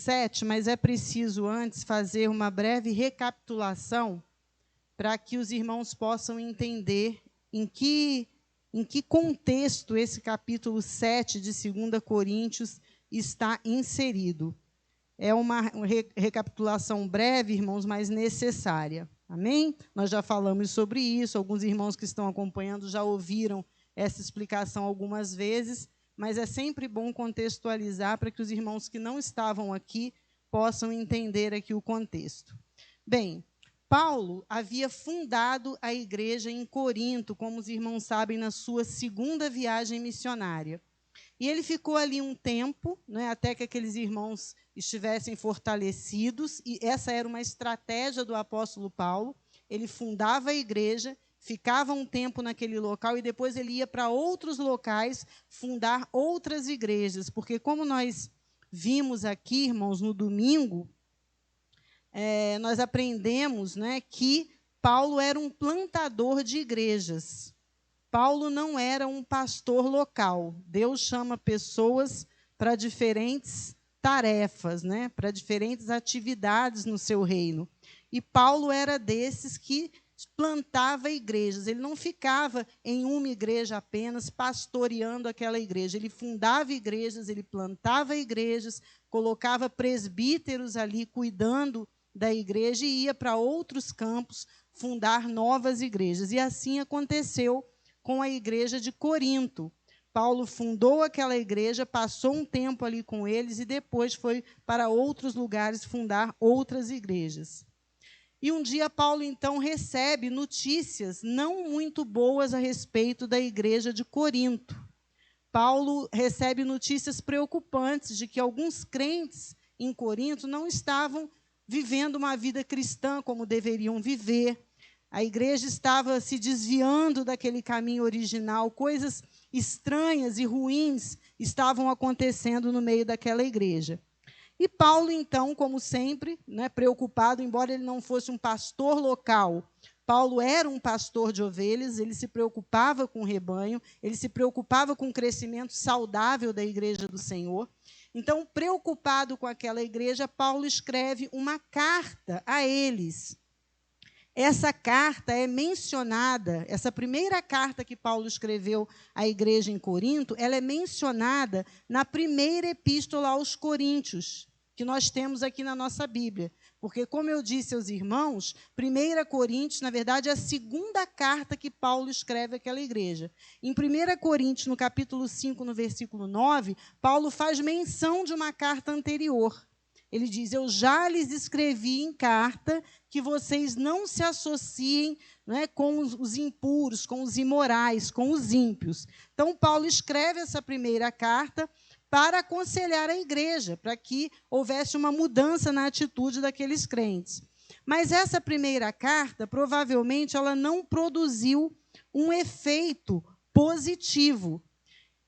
7, mas é preciso antes fazer uma breve recapitulação para que os irmãos possam entender em que contexto esse capítulo 7 de 2 Coríntios está inserido. É uma recapitulação breve, irmãos, mas necessária. Amém? Nós já falamos sobre isso, alguns irmãos que estão acompanhando já ouviram essa explicação algumas vezes, mas é sempre bom contextualizar para que os irmãos que não estavam aqui possam entender aqui o contexto. Bem, Paulo havia fundado a igreja em Corinto, como os irmãos sabem, na sua segunda viagem missionária. E ele ficou ali um tempo, né, até que aqueles irmãos estivessem fortalecidos, e essa era uma estratégia do apóstolo Paulo. Ele fundava a igreja, ficava um tempo naquele local e depois ele ia para outros locais fundar outras igrejas, porque como nós vimos aqui, irmãos, no domingo, nós aprendemos, né, que Paulo era um plantador de igrejas. Paulo não era um pastor local. Deus chama pessoas para diferentes tarefas, né, para diferentes atividades no seu reino. E Paulo era desses que plantava igrejas. Ele não ficava em uma igreja apenas, pastoreando aquela igreja. Ele fundava igrejas, ele plantava igrejas, colocava presbíteros ali cuidando da igreja e ia para outros campos fundar novas igrejas. E assim aconteceu com a igreja de Corinto. Paulo fundou aquela igreja, passou um tempo ali com eles e depois foi para outros lugares fundar outras igrejas. E um dia Paulo, então, recebe notícias não muito boas a respeito da igreja de Corinto. Paulo recebe notícias preocupantes de que alguns crentes em Corinto não estavam vivendo uma vida cristã como deveriam viver. A igreja estava se desviando daquele caminho original, coisas estranhas e ruins estavam acontecendo no meio daquela igreja. E Paulo, então, como sempre, né, preocupado, embora ele não fosse um pastor local, Paulo era um pastor de ovelhas, ele se preocupava com o rebanho, ele se preocupava com o crescimento saudável da igreja do Senhor. Então, preocupado com aquela igreja, Paulo escreve uma carta a eles. Essa carta é mencionada, essa primeira carta que Paulo escreveu à igreja em Corinto, ela é mencionada na primeira epístola aos Coríntios, que nós temos aqui na nossa Bíblia. Porque, como eu disse aos irmãos, 1 Coríntios, na verdade, é a segunda carta que Paulo escreve àquela igreja. Em 1 Coríntios, no capítulo 5, no versículo 9, Paulo faz menção de uma carta anterior. Ele diz, eu já lhes escrevi em carta que vocês não se associem, né, com os impuros, com os imorais, com os ímpios. Então, Paulo escreve essa primeira carta para aconselhar a igreja, para que houvesse uma mudança na atitude daqueles crentes. Mas essa primeira carta, provavelmente, ela não produziu um efeito positivo.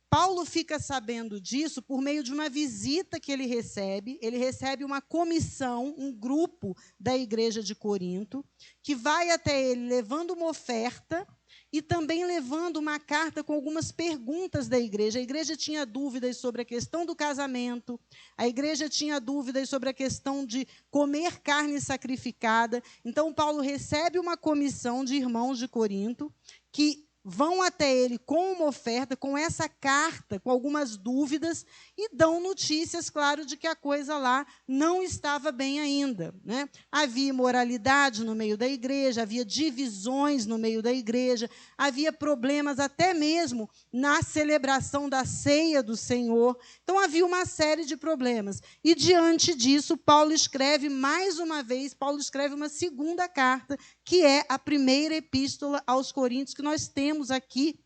Paulo fica sabendo disso por meio de uma visita que ele recebe uma comissão, um grupo da igreja de Corinto, que vai até ele levando uma oferta e também levando uma carta com algumas perguntas da igreja. A igreja tinha dúvidas sobre a questão do casamento, a igreja tinha dúvidas sobre a questão de comer carne sacrificada. Então, Paulo recebe uma comissão de irmãos de Corinto que vão até ele com uma oferta, com essa carta, com algumas dúvidas, e dão notícias, claro, de que a coisa lá não estava bem ainda, né? Havia imoralidade no meio da igreja, havia divisões no meio da igreja, havia problemas até mesmo na celebração da ceia do Senhor. Então, havia uma série de problemas. E, diante disso, Paulo escreve, mais uma vez, Paulo escreve uma segunda carta, que é a primeira epístola aos Coríntios, que nós temos aqui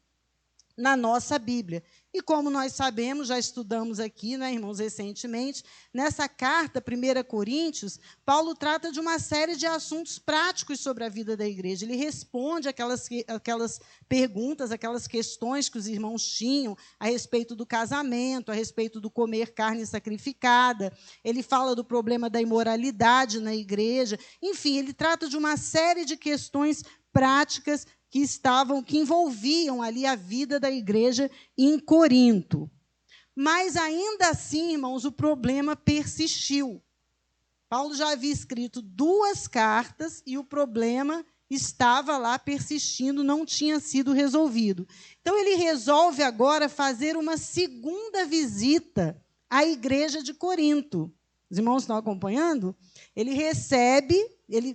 na nossa Bíblia. E como nós sabemos, já estudamos aqui, né, irmãos, recentemente, nessa carta, 1 Coríntios, Paulo trata de uma série de assuntos práticos sobre a vida da igreja. Ele responde aquelas perguntas, aquelas questões que os irmãos tinham a respeito do casamento, a respeito do comer carne sacrificada. Ele fala do problema da imoralidade na igreja. Enfim, ele trata de uma série de questões práticas que envolviam ali a vida da igreja em Corinto. Mas, ainda assim, irmãos, o problema persistiu. Paulo já havia escrito 2 cartas e o problema estava lá persistindo, não tinha sido resolvido. Então, ele resolve agora fazer uma segunda visita à igreja de Corinto. Os irmãos estão acompanhando? Ele recebe,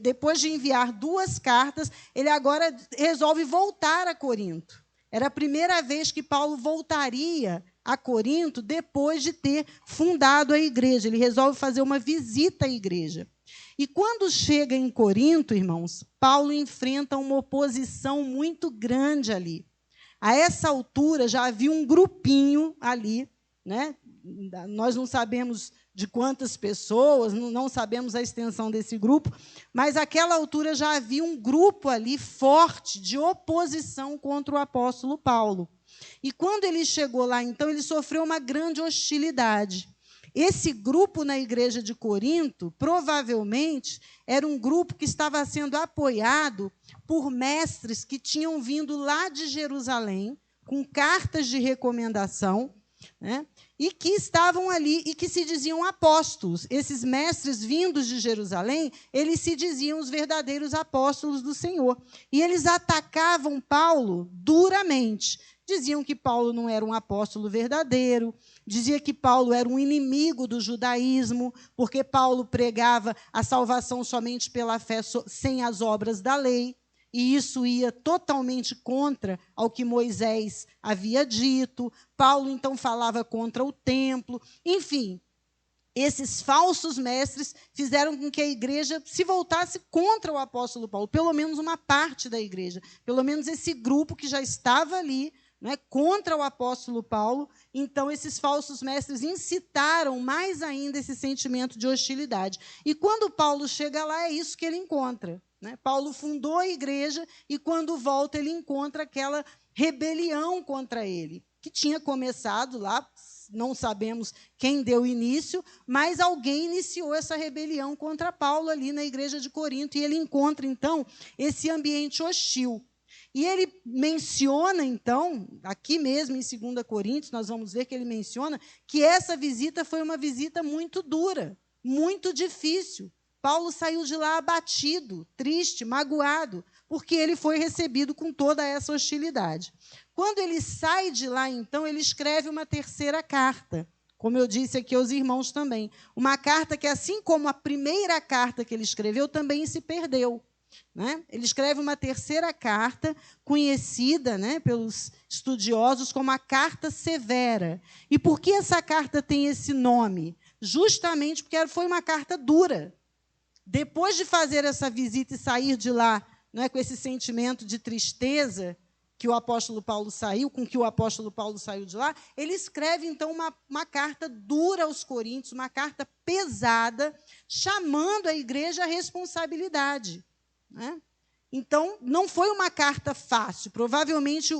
depois de enviar 2 cartas, ele agora resolve voltar a Corinto. Era a primeira vez que Paulo voltaria a Corinto depois de ter fundado a igreja. Ele resolve fazer uma visita à igreja. E quando chega em Corinto, irmãos, Paulo enfrenta uma oposição muito grande ali. A essa altura já havia um grupinho ali, né? Nós não sabemos de quantas pessoas, não sabemos a extensão desse grupo, mas àquela altura já havia um grupo ali forte de oposição contra o apóstolo Paulo. E quando ele chegou lá, então, ele sofreu uma grande hostilidade. Esse grupo na igreja de Corinto, provavelmente, era um grupo que estava sendo apoiado por mestres que tinham vindo lá de Jerusalém, com cartas de recomendação, né? E que estavam ali e que se diziam apóstolos. Esses mestres vindos de Jerusalém, eles se diziam os verdadeiros apóstolos do Senhor. E eles atacavam Paulo duramente. Diziam que Paulo não era um apóstolo verdadeiro, dizia que Paulo era um inimigo do judaísmo, porque Paulo pregava a salvação somente pela fé, sem as obras da lei. E isso ia totalmente contra ao que Moisés havia dito. Paulo, então, falava contra o templo. Enfim, esses falsos mestres fizeram com que a igreja se voltasse contra o apóstolo Paulo, pelo menos uma parte da igreja, pelo menos esse grupo que já estava ali, né, contra o apóstolo Paulo. Então, esses falsos mestres incitaram mais ainda esse sentimento de hostilidade. E quando Paulo chega lá, é isso que ele encontra. Paulo fundou a igreja e, quando volta, ele encontra aquela rebelião contra ele, que tinha começado lá, não sabemos quem deu início, mas alguém iniciou essa rebelião contra Paulo ali na igreja de Corinto, e ele encontra, então, esse ambiente hostil. E ele menciona, então, aqui mesmo em 2 Coríntios, nós vamos ver que ele menciona que essa visita foi uma visita muito dura, muito difícil. Paulo saiu de lá abatido, triste, magoado, porque ele foi recebido com toda essa hostilidade. Quando ele sai de lá, então, ele escreve uma 3ª carta, como eu disse aqui aos irmãos também. Uma carta que, assim como a primeira carta que ele escreveu, também se perdeu. Né? Ele escreve uma 3ª carta, conhecida, né, pelos estudiosos como a Carta Severa. E por que essa carta tem esse nome? Justamente porque foi uma carta dura. Depois de fazer essa visita e sair de lá, não é, com esse sentimento de tristeza que o apóstolo Paulo saiu, com que o apóstolo Paulo saiu de lá, ele escreve, então, uma carta dura aos Coríntios, uma carta pesada, chamando a igreja à responsabilidade. Né? Então, não foi uma carta fácil. Provavelmente,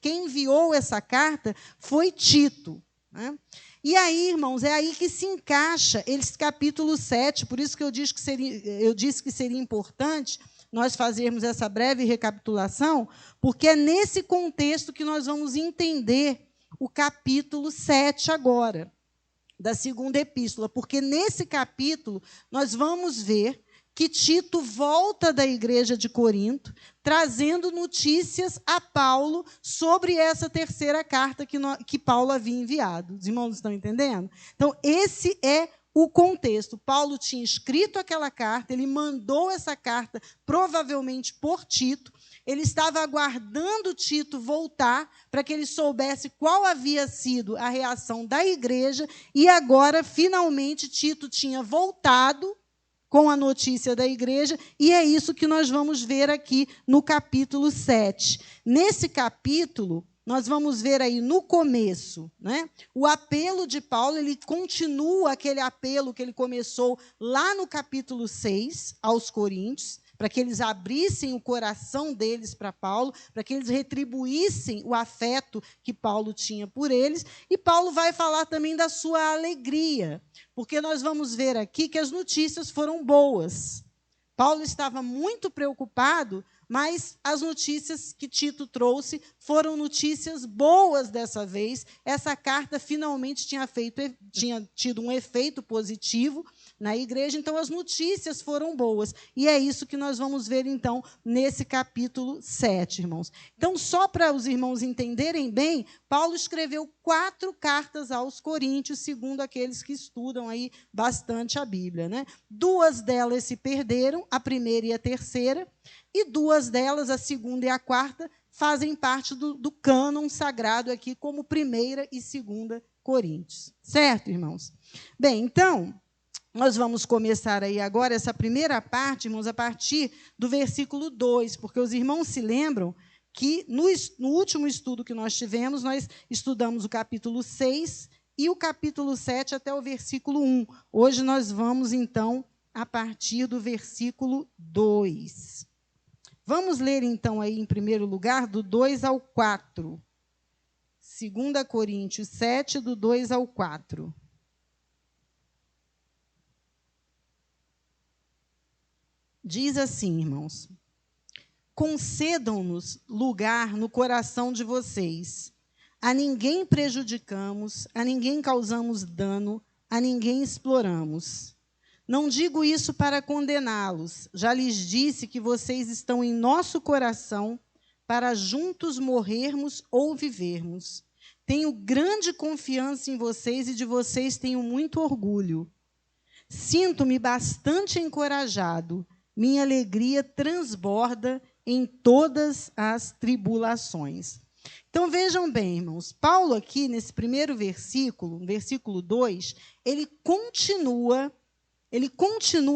quem enviou essa carta foi Tito. Né? E aí, irmãos, é aí que se encaixa esse capítulo 7, por isso que eu disse que seria importante nós fazermos essa breve recapitulação, porque é nesse contexto que nós vamos entender o capítulo 7 agora, da 2ª epístola, porque nesse capítulo nós vamos ver que Tito volta da igreja de Corinto, trazendo notícias a Paulo sobre essa 3ª carta que Paulo havia enviado. Os irmãos estão entendendo? Então, esse é o contexto. Paulo tinha escrito aquela carta, ele mandou essa carta, provavelmente por Tito. Ele estava aguardando Tito voltar para que ele soubesse qual havia sido a reação da igreja, e agora, finalmente, Tito tinha voltado com a notícia da igreja, e é isso que nós vamos ver aqui no capítulo 7. Nesse capítulo, nós vamos ver aí no começo, né, o apelo de Paulo. Ele continua aquele apelo que ele começou lá no capítulo 6, aos Coríntios, para que eles abrissem o coração deles para Paulo, para que eles retribuíssem o afeto que Paulo tinha por eles. E Paulo vai falar também da sua alegria, porque nós vamos ver aqui que as notícias foram boas. Paulo estava muito preocupado, mas as notícias que Tito trouxe foram notícias boas dessa vez. Essa carta finalmente tinha tido um efeito positivo na igreja, então as notícias foram boas. E é isso que nós vamos ver, então, nesse capítulo 7, irmãos. Então, só para os irmãos entenderem bem, Paulo escreveu 4 cartas aos Coríntios, segundo aqueles que estudam aí bastante a Bíblia, né? 2 delas se perderam, a primeira e a terceira, e 2 delas, a segunda e a quarta, fazem parte do cânon sagrado aqui, como 1ª e 2ª Coríntios. Certo, irmãos? Bem, então, nós vamos começar aí agora essa primeira parte, irmãos, a partir do versículo 2, porque os irmãos se lembram que no último estudo que nós tivemos, nós estudamos o capítulo 6 e o capítulo 7 até o versículo 1. Hoje nós vamos, então, a partir do versículo 2. Vamos ler, então, aí, em primeiro lugar, do 2 ao 4. 2 Coríntios 7, do 2 ao 4. Diz assim, irmãos: concedam-nos lugar no coração de vocês. A ninguém prejudicamos, a ninguém causamos dano, a ninguém exploramos. Não digo isso para condená-los. Já lhes disse que vocês estão em nosso coração para juntos morrermos ou vivermos. Tenho grande confiança em vocês e de vocês tenho muito orgulho. Sinto-me bastante encorajado. Minha alegria transborda em todas as tribulações. Então, vejam bem, irmãos, Paulo aqui, nesse primeiro versículo, versículo 2, ele continua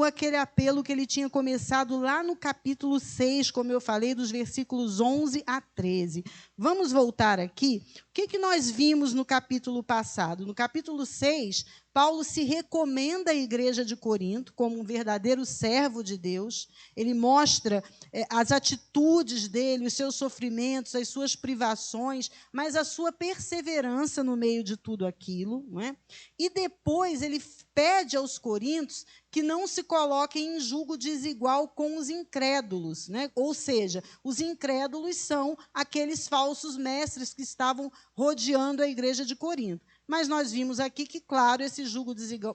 aquele apelo que ele tinha começado lá no capítulo 6, como eu falei, dos versículos 11 a 13. Vamos voltar aqui. O que nós vimos no capítulo passado? No capítulo 6, Paulo se recomenda à igreja de Corinto como um verdadeiro servo de Deus. Ele mostra as atitudes dele, os seus sofrimentos, as suas privações, mas a sua perseverança no meio de tudo aquilo, não é? E depois ele pede aos coríntios que não se coloquem em julgo desigual com os incrédulos, né? Ou seja, os incrédulos são aqueles falsos mestres que estavam rodeando a igreja de Corinto. Mas nós vimos aqui que, claro, esse julgo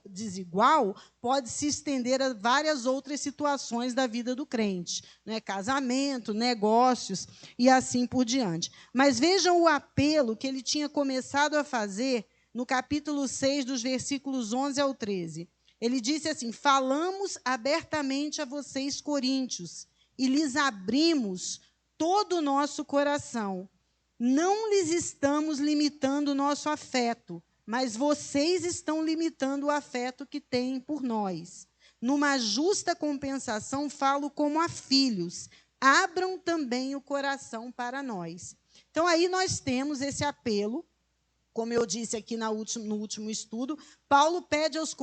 desigual pode se estender a várias outras situações da vida do crente, né? Casamento, negócios e assim por diante. Mas vejam o apelo que ele tinha começado a fazer no capítulo 6, dos versículos 11 ao 13. Ele disse assim: falamos abertamente a vocês, coríntios, e lhes abrimos todo o nosso coração. Não lhes estamos limitando o nosso afeto, mas vocês estão limitando o afeto que têm por nós. Numa justa compensação, falo como a filhos. Abram também o coração para nós. Então, aí nós temos esse apelo. Como eu disse aqui no último estudo, Paulo pede aos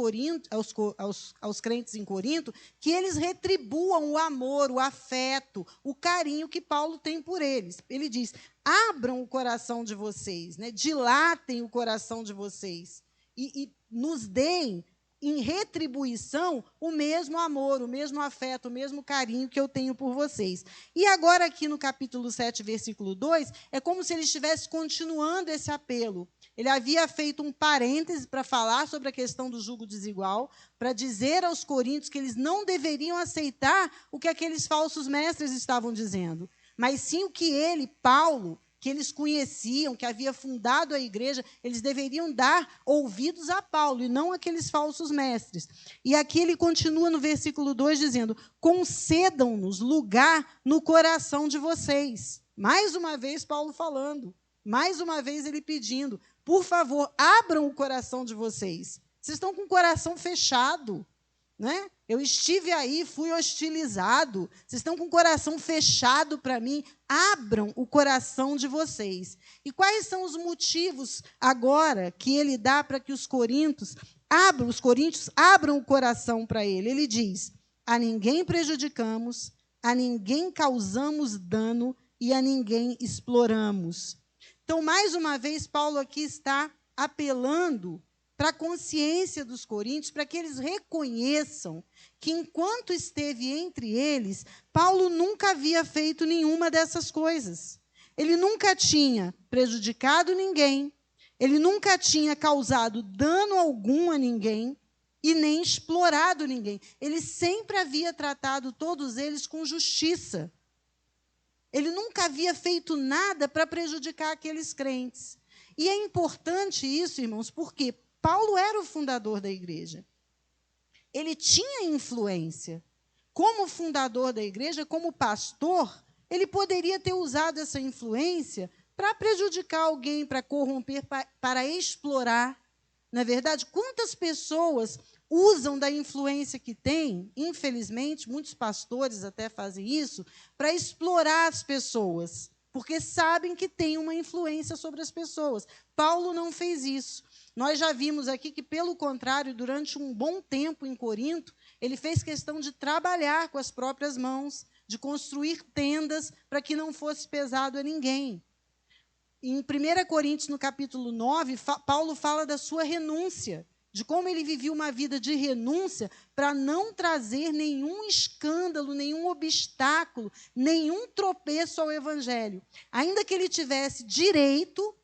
crentes em Corinto que eles retribuam o amor, o afeto, o carinho que Paulo tem por eles. Ele diz: abram o coração de vocês, né? Dilatem o coração de vocês e nos deem, em retribuição, o mesmo amor, o mesmo afeto, o mesmo carinho que eu tenho por vocês. E agora, aqui no capítulo 7, versículo 2, é como se ele estivesse continuando esse apelo. Ele havia feito um parêntese para falar sobre a questão do jugo desigual, para dizer aos coríntios que eles não deveriam aceitar o que aqueles falsos mestres estavam dizendo, mas sim o que ele, Paulo, que eles conheciam, que havia fundado a igreja, eles deveriam dar ouvidos a Paulo, e não aqueles falsos mestres. E aqui ele continua no versículo 2, dizendo: concedam-nos lugar no coração de vocês. Mais uma vez Paulo falando, mais uma vez ele pedindo: por favor, abram o coração de vocês. Vocês estão com o coração fechado, né? Eu estive aí, fui hostilizado. Vocês estão com o coração fechado para mim. Abram o coração de vocês. E quais são os motivos agora que ele dá para que os coríntios abram o coração para ele? Ele diz: a ninguém prejudicamos, a ninguém causamos dano e a ninguém exploramos. Então, mais uma vez, Paulo aqui está apelando para a consciência dos coríntios, para que eles reconheçam que, enquanto esteve entre eles, Paulo nunca havia feito nenhuma dessas coisas. Ele nunca tinha prejudicado ninguém, ele nunca tinha causado dano algum a ninguém e nem explorado ninguém. Ele sempre havia tratado todos eles com justiça. Ele nunca havia feito nada para prejudicar aqueles crentes. E é importante isso, irmãos, porque Paulo era o fundador da igreja. Ele tinha influência. Como fundador da igreja, como pastor, ele poderia ter usado essa influência para prejudicar alguém, para corromper, para explorar. Na verdade, quantas pessoas usam da influência que têm, infelizmente, muitos pastores até fazem isso, para explorar as pessoas, porque sabem que tem uma influência sobre as pessoas. Paulo não fez isso. Nós já vimos aqui que, pelo contrário, durante um bom tempo em Corinto, ele fez questão de trabalhar com as próprias mãos, de construir tendas para que não fosse pesado a ninguém. Em 1 Coríntios, no capítulo 9, Paulo fala da sua renúncia, de como ele vivia uma vida de renúncia para não trazer nenhum escândalo, nenhum obstáculo, nenhum tropeço ao evangelho. Ainda que ele tivesse direito,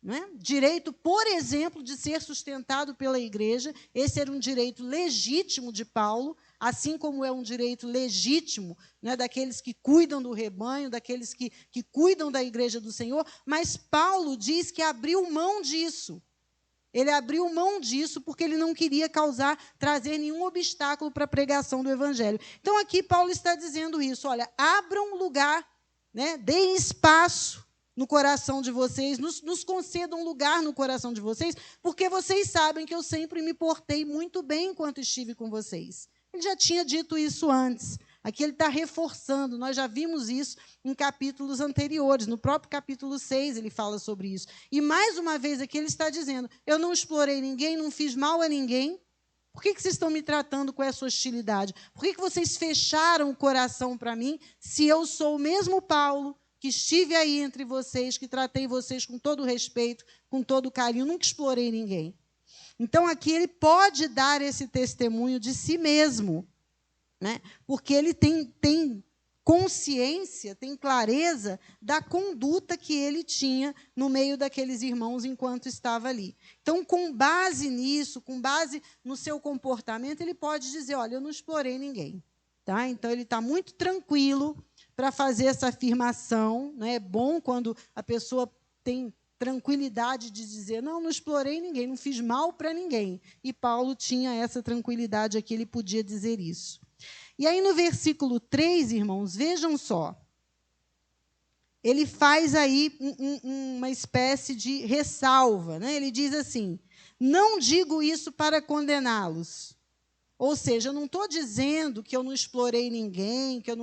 né, direito, por exemplo, de ser sustentado pela igreja, esse era um direito legítimo de Paulo, assim como é um direito legítimo, né, daqueles que cuidam do rebanho, daqueles que cuidam da igreja do Senhor, mas Paulo diz que abriu mão disso. Ele abriu mão disso porque ele não queria trazer nenhum obstáculo para a pregação do evangelho. Então, aqui Paulo está dizendo isso, olha, abram lugar, né, deem espaço no coração de vocês, nos concedam lugar no coração de vocês, porque vocês sabem que eu sempre me portei muito bem enquanto estive com vocês. Ele já tinha dito isso antes. Aqui ele está reforçando, nós já vimos isso em capítulos anteriores, no próprio capítulo 6 ele fala sobre isso. E mais uma vez aqui ele está dizendo, eu não explorei ninguém, não fiz mal a ninguém, por que vocês estão me tratando com essa hostilidade? Por que vocês fecharam o coração para mim, se eu sou o mesmo Paulo, que estive aí entre vocês, que tratei vocês com todo respeito, com todo carinho, nunca explorei ninguém. Então, aqui ele pode dar esse testemunho de si mesmo, né? Porque ele tem consciência, tem clareza da conduta que ele tinha no meio daqueles irmãos enquanto estava ali. Então, com base nisso, com base no seu comportamento, ele pode dizer, olha, eu não explorei ninguém. Tá? Então, ele está muito tranquilo para fazer essa afirmação. Né? É bom quando a pessoa tem tranquilidade de dizer, não explorei ninguém, não fiz mal para ninguém. E Paulo tinha essa tranquilidade aqui, ele podia dizer isso. E aí, no versículo 3, irmãos, vejam só. Ele faz aí uma espécie de ressalva. Né? Ele diz assim, não digo isso para condená-los. Ou seja, eu não estou dizendo que eu não explorei ninguém, que eu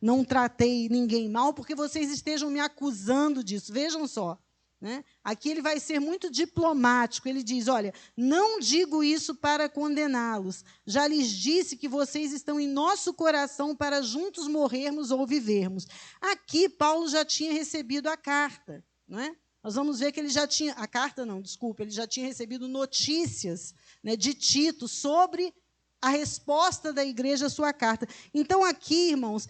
não tratei ninguém mal, porque vocês estejam me acusando disso. Vejam só. Né? Aqui ele vai ser muito diplomático. Ele diz, olha, não digo isso para condená-los. Já lhes disse que vocês estão em nosso coração para juntos morrermos ou vivermos. Aqui, Paulo já tinha recebido a carta. Não é? Nós vamos ver que ele já tinha... A carta não, desculpa. Ele já tinha recebido notícias, né, de Tito sobre a resposta da igreja à sua carta. Então, aqui, irmãos,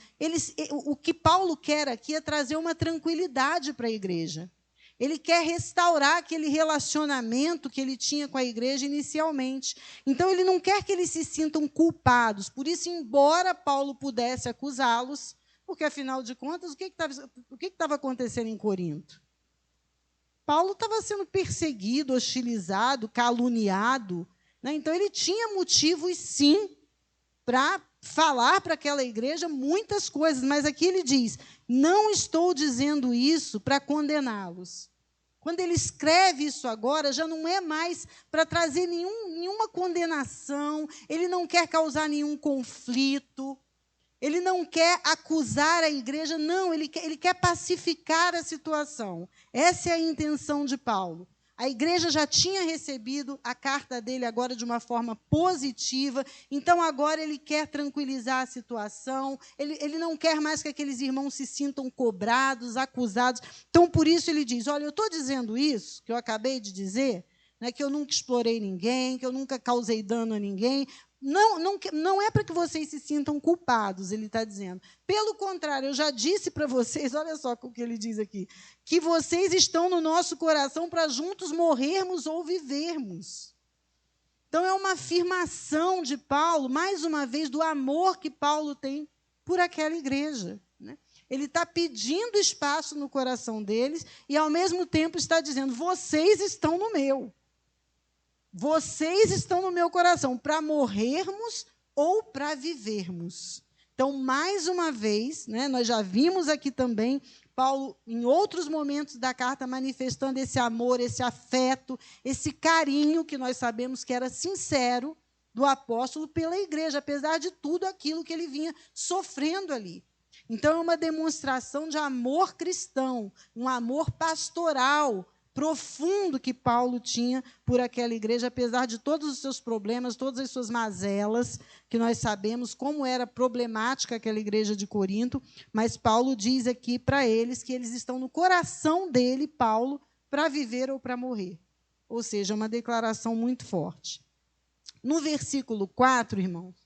o que Paulo quer aqui é trazer uma tranquilidade para a igreja. Ele quer restaurar aquele relacionamento que ele tinha com a igreja inicialmente. Então, ele não quer que eles se sintam culpados. Por isso, embora Paulo pudesse acusá-los, porque, afinal de contas, o que estava acontecendo em Corinto? Paulo estava sendo perseguido, hostilizado, caluniado. Né? Então, ele tinha motivos, sim, para falar para aquela igreja muitas coisas. Mas aqui ele diz, não estou dizendo isso para condená-los. Quando ele escreve isso agora, já não é mais para trazer nenhuma condenação, ele não quer causar nenhum conflito, ele não quer acusar a igreja, não, ele quer pacificar a situação. Essa é a intenção de Paulo. A igreja já tinha recebido a carta dele agora de uma forma positiva, então agora ele quer tranquilizar a situação, ele não quer mais que aqueles irmãos se sintam cobrados, acusados. Então, por isso ele diz, olha, eu estou dizendo isso, que eu acabei de dizer, né, que eu nunca explorei ninguém, que eu nunca causei dano a ninguém. Não é para que vocês se sintam culpados, ele está dizendo. Pelo contrário, eu já disse para vocês, olha só o que ele diz aqui, que vocês estão no nosso coração para juntos morrermos ou vivermos. Então, é uma afirmação de Paulo, mais uma vez, do amor que Paulo tem por aquela igreja, né? Ele está pedindo espaço no coração deles e, ao mesmo tempo, está dizendo, vocês estão no meu. Vocês estão no meu coração para morrermos ou para vivermos. Então, mais uma vez, né, nós já vimos aqui também Paulo, em outros momentos da carta, manifestando esse amor, esse afeto, esse carinho que nós sabemos que era sincero do apóstolo pela igreja, apesar de tudo aquilo que ele vinha sofrendo ali. Então, é uma demonstração de amor cristão, um amor pastoral profundo que Paulo tinha por aquela igreja, apesar de todos os seus problemas, todas as suas mazelas, que nós sabemos como era problemática aquela igreja de Corinto, mas Paulo diz aqui para eles que eles estão no coração dele, Paulo, para viver ou para morrer. Ou seja, uma declaração muito forte. No versículo 4, irmãos,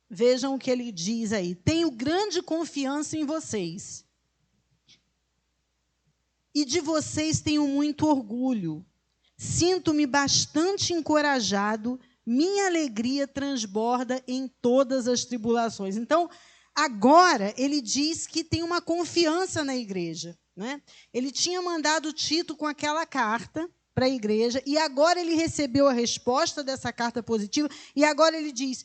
vejam o que ele diz aí. Tenho grande confiança em vocês. E de vocês tenho muito orgulho. Sinto-me bastante encorajado, minha alegria transborda em todas as tribulações. Então, agora, ele diz que tem uma confiança na igreja, né? Ele tinha mandado Tito com aquela carta para a igreja, e agora ele recebeu a resposta dessa carta positiva, e agora ele diz,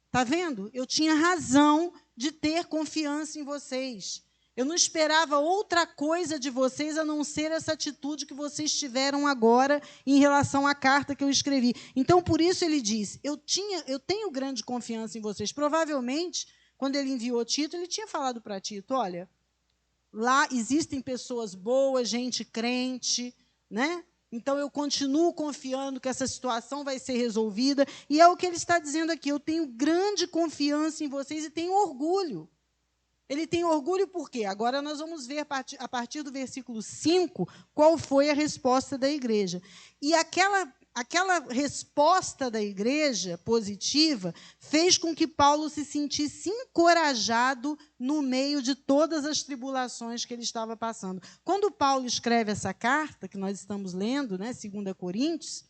está vendo? Eu tinha razão de ter confiança em vocês. Eu não esperava outra coisa de vocês a não ser essa atitude que vocês tiveram agora em relação à carta que eu escrevi. Então, por isso ele diz, eu tenho grande confiança em vocês. Provavelmente, quando ele enviou Tito, ele tinha falado para Tito, olha, lá existem pessoas boas, gente crente, né? Então, eu continuo confiando que essa situação vai ser resolvida. E é o que ele está dizendo aqui, eu tenho grande confiança em vocês e tenho orgulho. Ele tem orgulho por quê? Agora nós vamos ver, a partir do versículo 5, qual foi a resposta da igreja. E aquela resposta da igreja positiva fez com que Paulo se sentisse encorajado no meio de todas as tribulações que ele estava passando. Quando Paulo escreve essa carta, que nós estamos lendo, né, 2 Coríntios,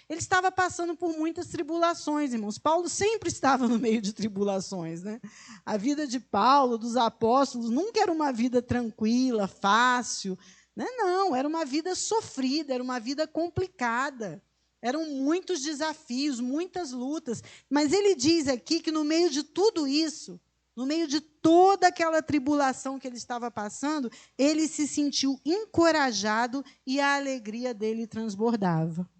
ele estava passando por muitas tribulações, irmãos. Paulo sempre estava no meio de tribulações, né? A vida de Paulo, dos apóstolos, nunca era uma vida tranquila, fácil, né? Não, era uma vida sofrida, era uma vida complicada. Eram muitos desafios, muitas lutas. Mas ele diz aqui que no meio de tudo isso, no meio de toda aquela tribulação que ele estava passando, ele se sentiu encorajado e a alegria dele transbordava.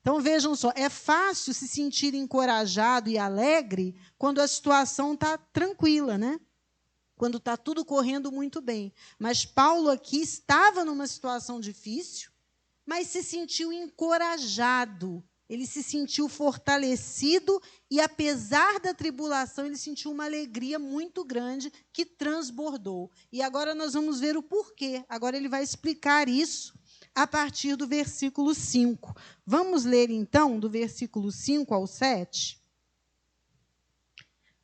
Então, vejam só, é fácil se sentir encorajado e alegre quando a situação está tranquila, né? Quando está tudo correndo muito bem. Mas Paulo aqui estava numa situação difícil, mas se sentiu encorajado, ele se sentiu fortalecido e, apesar da tribulação, ele sentiu uma alegria muito grande que transbordou. E agora nós vamos ver o porquê. Agora ele vai explicar isso a partir do versículo 5. Vamos ler, então, do versículo 5 ao 7?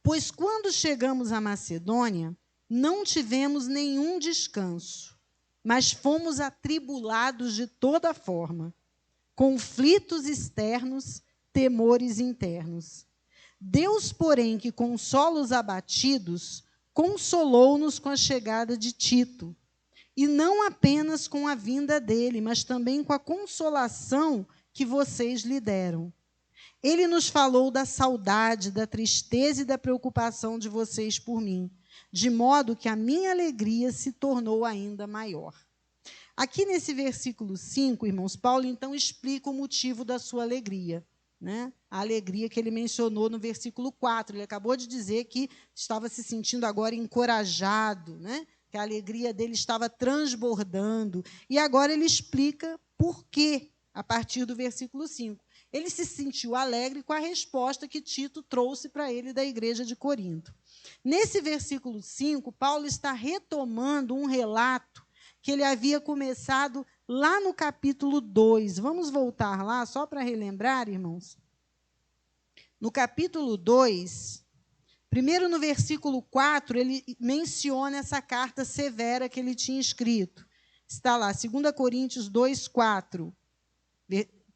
Pois quando chegamos à Macedônia, não tivemos nenhum descanso, mas fomos atribulados de toda forma, conflitos externos, temores internos. Deus, porém, que consola os abatidos, consolou-nos com a chegada de Tito, e não apenas com a vinda dele, mas também com a consolação que vocês lhe deram. Ele nos falou da saudade, da tristeza e da preocupação de vocês por mim, de modo que a minha alegria se tornou ainda maior. Aqui nesse versículo 5, irmãos, Paulo então explica o motivo da sua alegria, né? A alegria que ele mencionou no versículo 4. Ele acabou de dizer que estava se sentindo agora encorajado, né? Que a alegria dele estava transbordando. E agora ele explica por quê, a partir do versículo 5. Ele se sentiu alegre com a resposta que Tito trouxe para ele da igreja de Corinto. Nesse versículo 5, Paulo está retomando um relato que ele havia começado lá no capítulo 2. Vamos voltar lá, só para relembrar, irmãos. No capítulo 2, primeiro no versículo 4, ele menciona essa carta severa que ele tinha escrito. Está lá, 2 Coríntios 2, 4.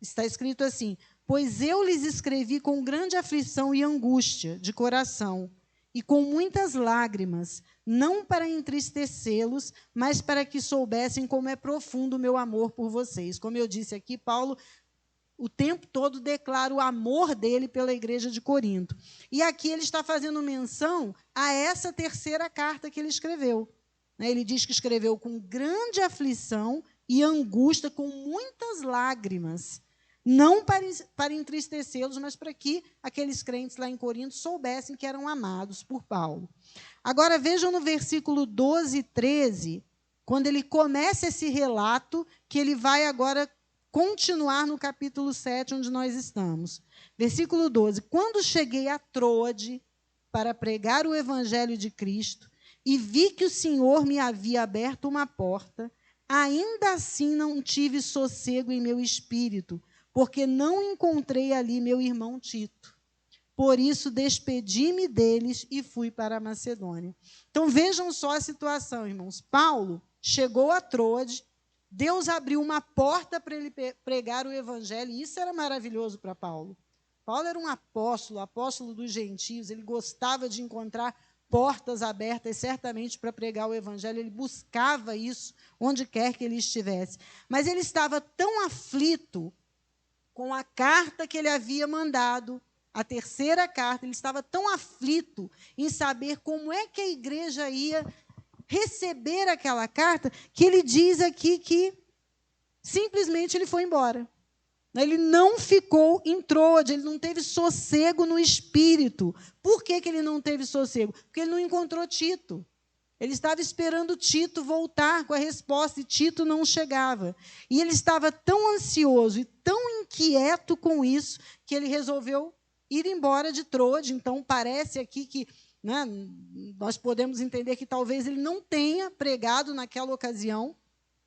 Está escrito assim: pois eu lhes escrevi com grande aflição e angústia de coração, e com muitas lágrimas, não para entristecê-los, mas para que soubessem como é profundo o meu amor por vocês. Como eu disse aqui, Paulo o tempo todo declara o amor dele pela igreja de Corinto. E aqui ele está fazendo menção a essa terceira carta que ele escreveu. Ele diz que escreveu com grande aflição e angústia, com muitas lágrimas, não para entristecê-los, mas para que aqueles crentes lá em Corinto soubessem que eram amados por Paulo. Agora vejam no versículo 12 e 13, quando ele começa esse relato, que ele vai agora continuar no capítulo 7, onde nós estamos. Versículo 12. Quando cheguei a Troade para pregar o evangelho de Cristo e vi que o Senhor me havia aberto uma porta, ainda assim não tive sossego em meu espírito, porque não encontrei ali meu irmão Tito. Por isso despedi-me deles e fui para a Macedônia. Então vejam só a situação, irmãos. Paulo chegou a Troade, Deus abriu uma porta para ele pregar o evangelho, e isso era maravilhoso para Paulo. Paulo era um apóstolo dos gentios, ele gostava de encontrar portas abertas, certamente, para pregar o evangelho, ele buscava isso onde quer que ele estivesse. Mas ele estava tão aflito com a carta que ele havia mandado, a terceira carta, ele estava tão aflito em saber como é que a igreja ia receber aquela carta, que ele diz aqui que simplesmente ele foi embora. Ele não ficou em Troade, ele não teve sossego no espírito. Por que ele não teve sossego? Porque ele não encontrou Tito. Ele estava esperando Tito voltar com a resposta, e Tito não chegava. E ele estava tão ansioso e tão inquieto com isso, que ele resolveu ir embora de Troade. Então, parece aqui que nós podemos entender que talvez ele não tenha pregado naquela ocasião,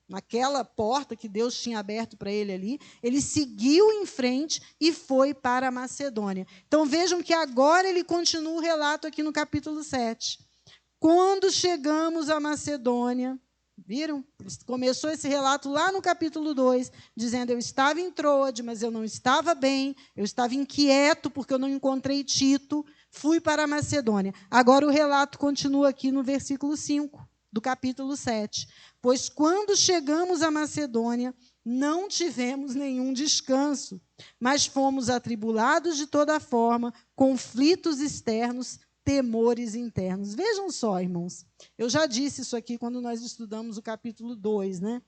naquela porta que Deus tinha aberto para ele ali. Ele seguiu em frente e foi para a Macedônia. Então, vejam que agora ele continua o relato aqui no capítulo 7. Quando chegamos à Macedônia, viram? Começou esse relato lá no capítulo 2, dizendo: eu estava em Troade, mas eu não estava bem, eu estava inquieto porque eu não encontrei Tito, fui para a Macedônia. Agora o relato continua aqui no versículo 5 do capítulo 7. Pois quando chegamos à Macedônia, não tivemos nenhum descanso, mas fomos atribulados de toda forma, conflitos externos, temores internos. Vejam só, irmãos, eu já disse isso aqui quando nós estudamos o capítulo 2, né?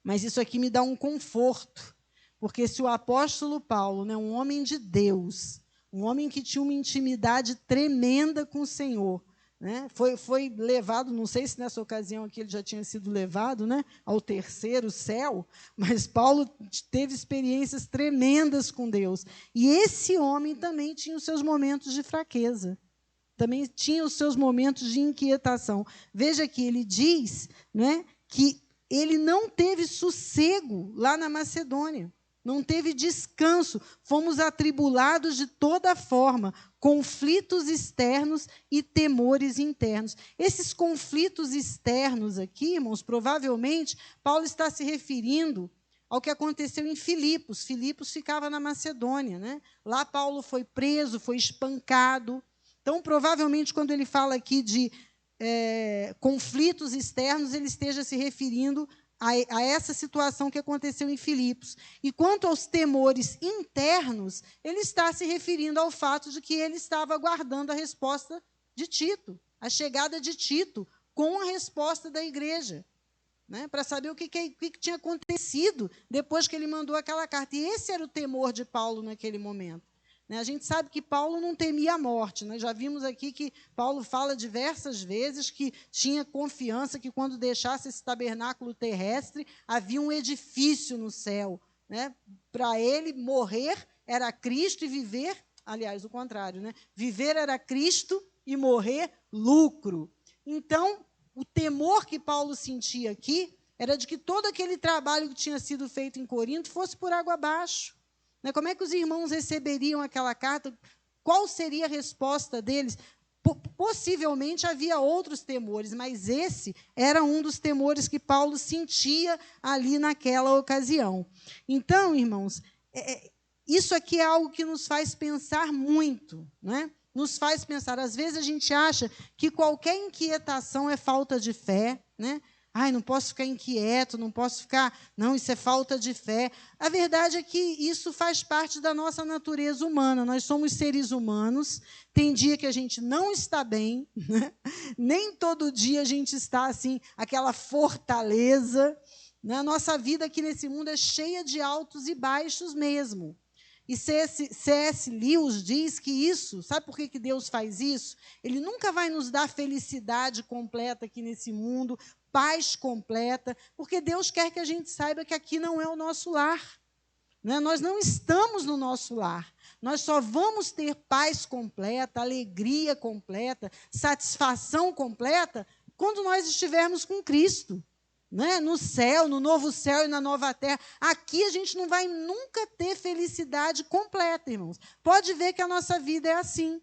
Mas isso aqui me dá um conforto, porque se o apóstolo Paulo, um homem de Deus, um homem que tinha uma intimidade tremenda com o Senhor, foi levado, não sei se nessa ocasião aqui ele já tinha sido levado, ao terceiro céu, mas Paulo teve experiências tremendas com Deus. E esse homem também tinha os seus momentos de fraqueza, também tinha os seus momentos de inquietação. Veja que ele diz que ele não teve sossego lá na Macedônia, não teve descanso, fomos atribulados de toda forma, conflitos externos e temores internos. Esses conflitos externos aqui, irmãos, provavelmente, Paulo está se referindo ao que aconteceu em Filipos. Filipos ficava na Macedônia, Lá Paulo foi preso, foi espancado. Então, provavelmente, quando ele fala aqui de conflitos externos, ele esteja se referindo a essa situação que aconteceu em Filipos. E quanto aos temores internos, ele está se referindo ao fato de que ele estava aguardando a resposta de Tito, a chegada de Tito, com a resposta da igreja, para saber o que tinha acontecido depois que ele mandou aquela carta. E esse era o temor de Paulo naquele momento. A gente sabe que Paulo não temia a morte. Nós já vimos aqui que Paulo fala diversas vezes que tinha confiança que, quando deixasse esse tabernáculo terrestre, havia um edifício no céu. Para ele, morrer era Cristo e viver, aliás, o contrário, viver era Cristo e morrer lucro. Então, o temor que Paulo sentia aqui era de que todo aquele trabalho que tinha sido feito em Corinto fosse por água abaixo. Como é que os irmãos receberiam aquela carta? Qual seria a resposta deles? Possivelmente havia outros temores, mas esse era um dos temores que Paulo sentia ali naquela ocasião. Então, irmãos, isso aqui é algo que nos faz pensar muito, né? Nos faz pensar. Às vezes a gente acha que qualquer inquietação é falta de fé, né? Ai, não posso ficar inquieto, não posso ficar... Não, isso é falta de fé. A verdade é que isso faz parte da nossa natureza humana. Nós somos seres humanos. Tem dia que a gente não está bem, né? Nem todo dia a gente está assim, aquela fortaleza. Né? A nossa vida aqui nesse mundo é cheia de altos e baixos mesmo. E C.S. Lewis diz que isso, sabe por que Deus faz isso? Ele nunca vai nos dar felicidade completa aqui nesse mundo, paz completa, porque Deus quer que a gente saiba que aqui não é o nosso lar. Né? Nós não estamos no nosso lar. Nós só vamos ter paz completa, alegria completa, satisfação completa, quando nós estivermos com Cristo. Né? No céu, no novo céu e na nova terra. Aqui a gente não vai nunca ter felicidade completa, irmãos. Pode ver que a nossa vida é assim.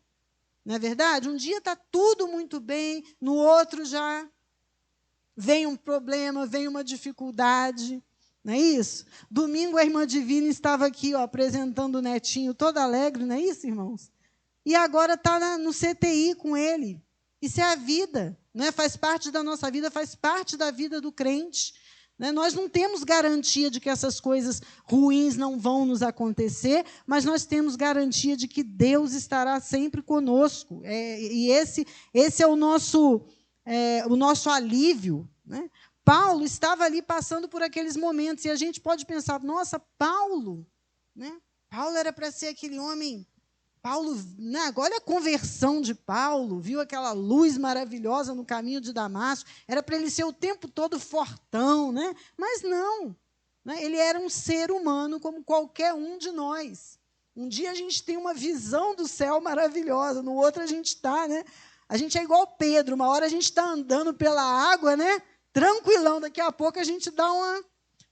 Não é verdade? Um dia está tudo muito bem, no outro já vem um problema, vem uma dificuldade. Não é isso? Domingo a irmã Divina estava aqui apresentando o netinho, toda alegre, não é isso, irmãos? E agora está no CTI com ele. Isso é a vida. Né? Faz parte da nossa vida, faz parte da vida do crente. Né? Nós não temos garantia de que essas coisas ruins não vão nos acontecer, mas nós temos garantia de que Deus estará sempre conosco. E esse é o nosso alívio. Né? Paulo estava ali passando por aqueles momentos, e a gente pode pensar, nossa, Paulo, né? Paulo era para ser aquele homem... Paulo, olha a conversão de Paulo, viu aquela luz maravilhosa no caminho de Damasco, era para ele ser o tempo todo fortão, né? Mas não, né? Ele era um ser humano como qualquer um de nós. Um dia a gente tem uma visão do céu maravilhosa, no outro a gente está, né? A gente é igual Pedro, uma hora a gente está andando pela água, né? Tranquilão, daqui a pouco a gente dá uma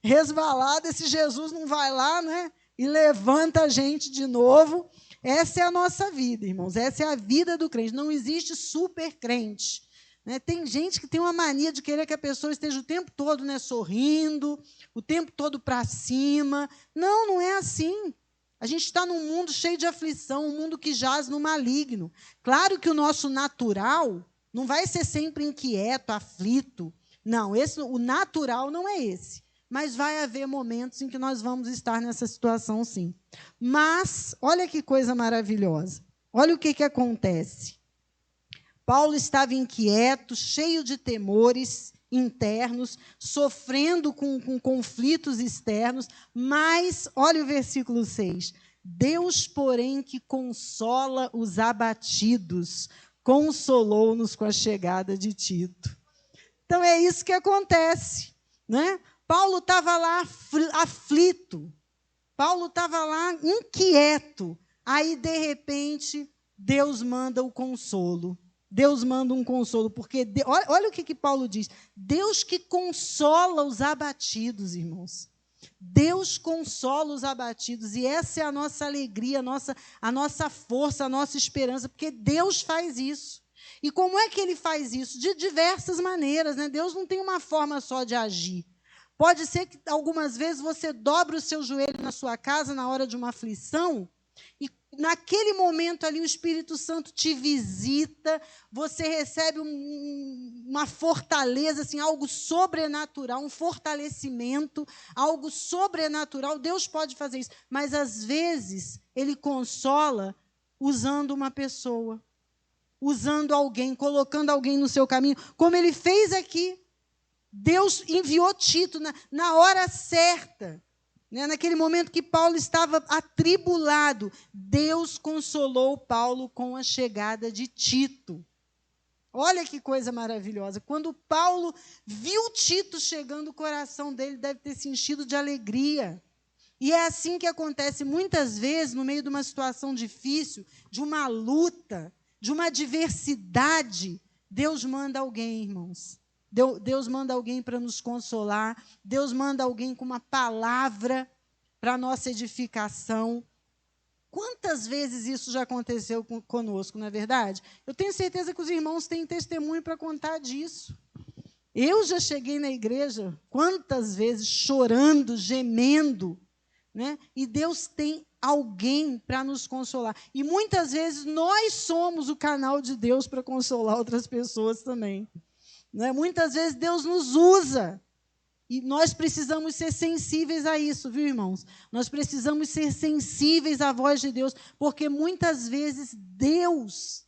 resvalada, esse Jesus não vai lá, né? E levanta a gente de novo. Essa é a nossa vida, irmãos. Essa é a vida do crente. Não existe super crente. Né? Tem gente que tem uma mania de querer que a pessoa esteja o tempo todo, né, sorrindo, o tempo todo para cima. Não, não é assim. A gente está num mundo cheio de aflição, um mundo que jaz no maligno. Claro que o nosso natural não vai ser sempre inquieto, aflito. Não, o natural não é esse. Mas vai haver momentos em que nós vamos estar nessa situação, sim. Mas, olha que coisa maravilhosa. Olha o que acontece. Paulo estava inquieto, cheio de temores internos, sofrendo com conflitos externos, mas, olha o versículo 6. Deus, porém, que consola os abatidos, consolou-nos com a chegada de Tito. Então, é isso que acontece, né? Paulo estava lá aflito, Paulo estava lá inquieto. Aí, de repente, Deus manda o consolo. Deus manda um consolo, porque... Olha o que Paulo diz. Deus que consola os abatidos, irmãos. Deus consola os abatidos. E essa é a nossa alegria, a nossa força, a nossa esperança, porque Deus faz isso. E como é que Ele faz isso? De diversas maneiras. Né? Deus não tem uma forma só de agir. Pode ser que algumas vezes você dobre o seu joelho na sua casa na hora de uma aflição e naquele momento ali o Espírito Santo te visita, você recebe uma fortaleza, assim, algo sobrenatural, um fortalecimento, algo sobrenatural. Deus pode fazer isso, mas às vezes Ele consola usando uma pessoa, usando alguém, colocando alguém no seu caminho, como Ele fez aqui. Deus enviou Tito na hora certa, né? Naquele momento que Paulo estava atribulado. Deus consolou Paulo com a chegada de Tito. Olha que coisa maravilhosa. Quando Paulo viu Tito chegando, o coração dele deve ter se enchido de alegria. E é assim que acontece muitas vezes, no meio de uma situação difícil, de uma luta, de uma adversidade. Deus manda alguém, irmãos. Deus manda alguém para nos consolar, Deus manda alguém com uma palavra para a nossa edificação. Quantas vezes isso já aconteceu conosco, não é verdade? Eu tenho certeza que os irmãos têm testemunho para contar disso. Eu já cheguei na igreja, quantas vezes, chorando, gemendo, né? E Deus tem alguém para nos consolar. E muitas vezes nós somos o canal de Deus para consolar outras pessoas também. Né? Muitas vezes Deus nos usa. E nós precisamos ser sensíveis a isso, viu, irmãos? Nós precisamos ser sensíveis à voz de Deus, porque muitas vezes Deus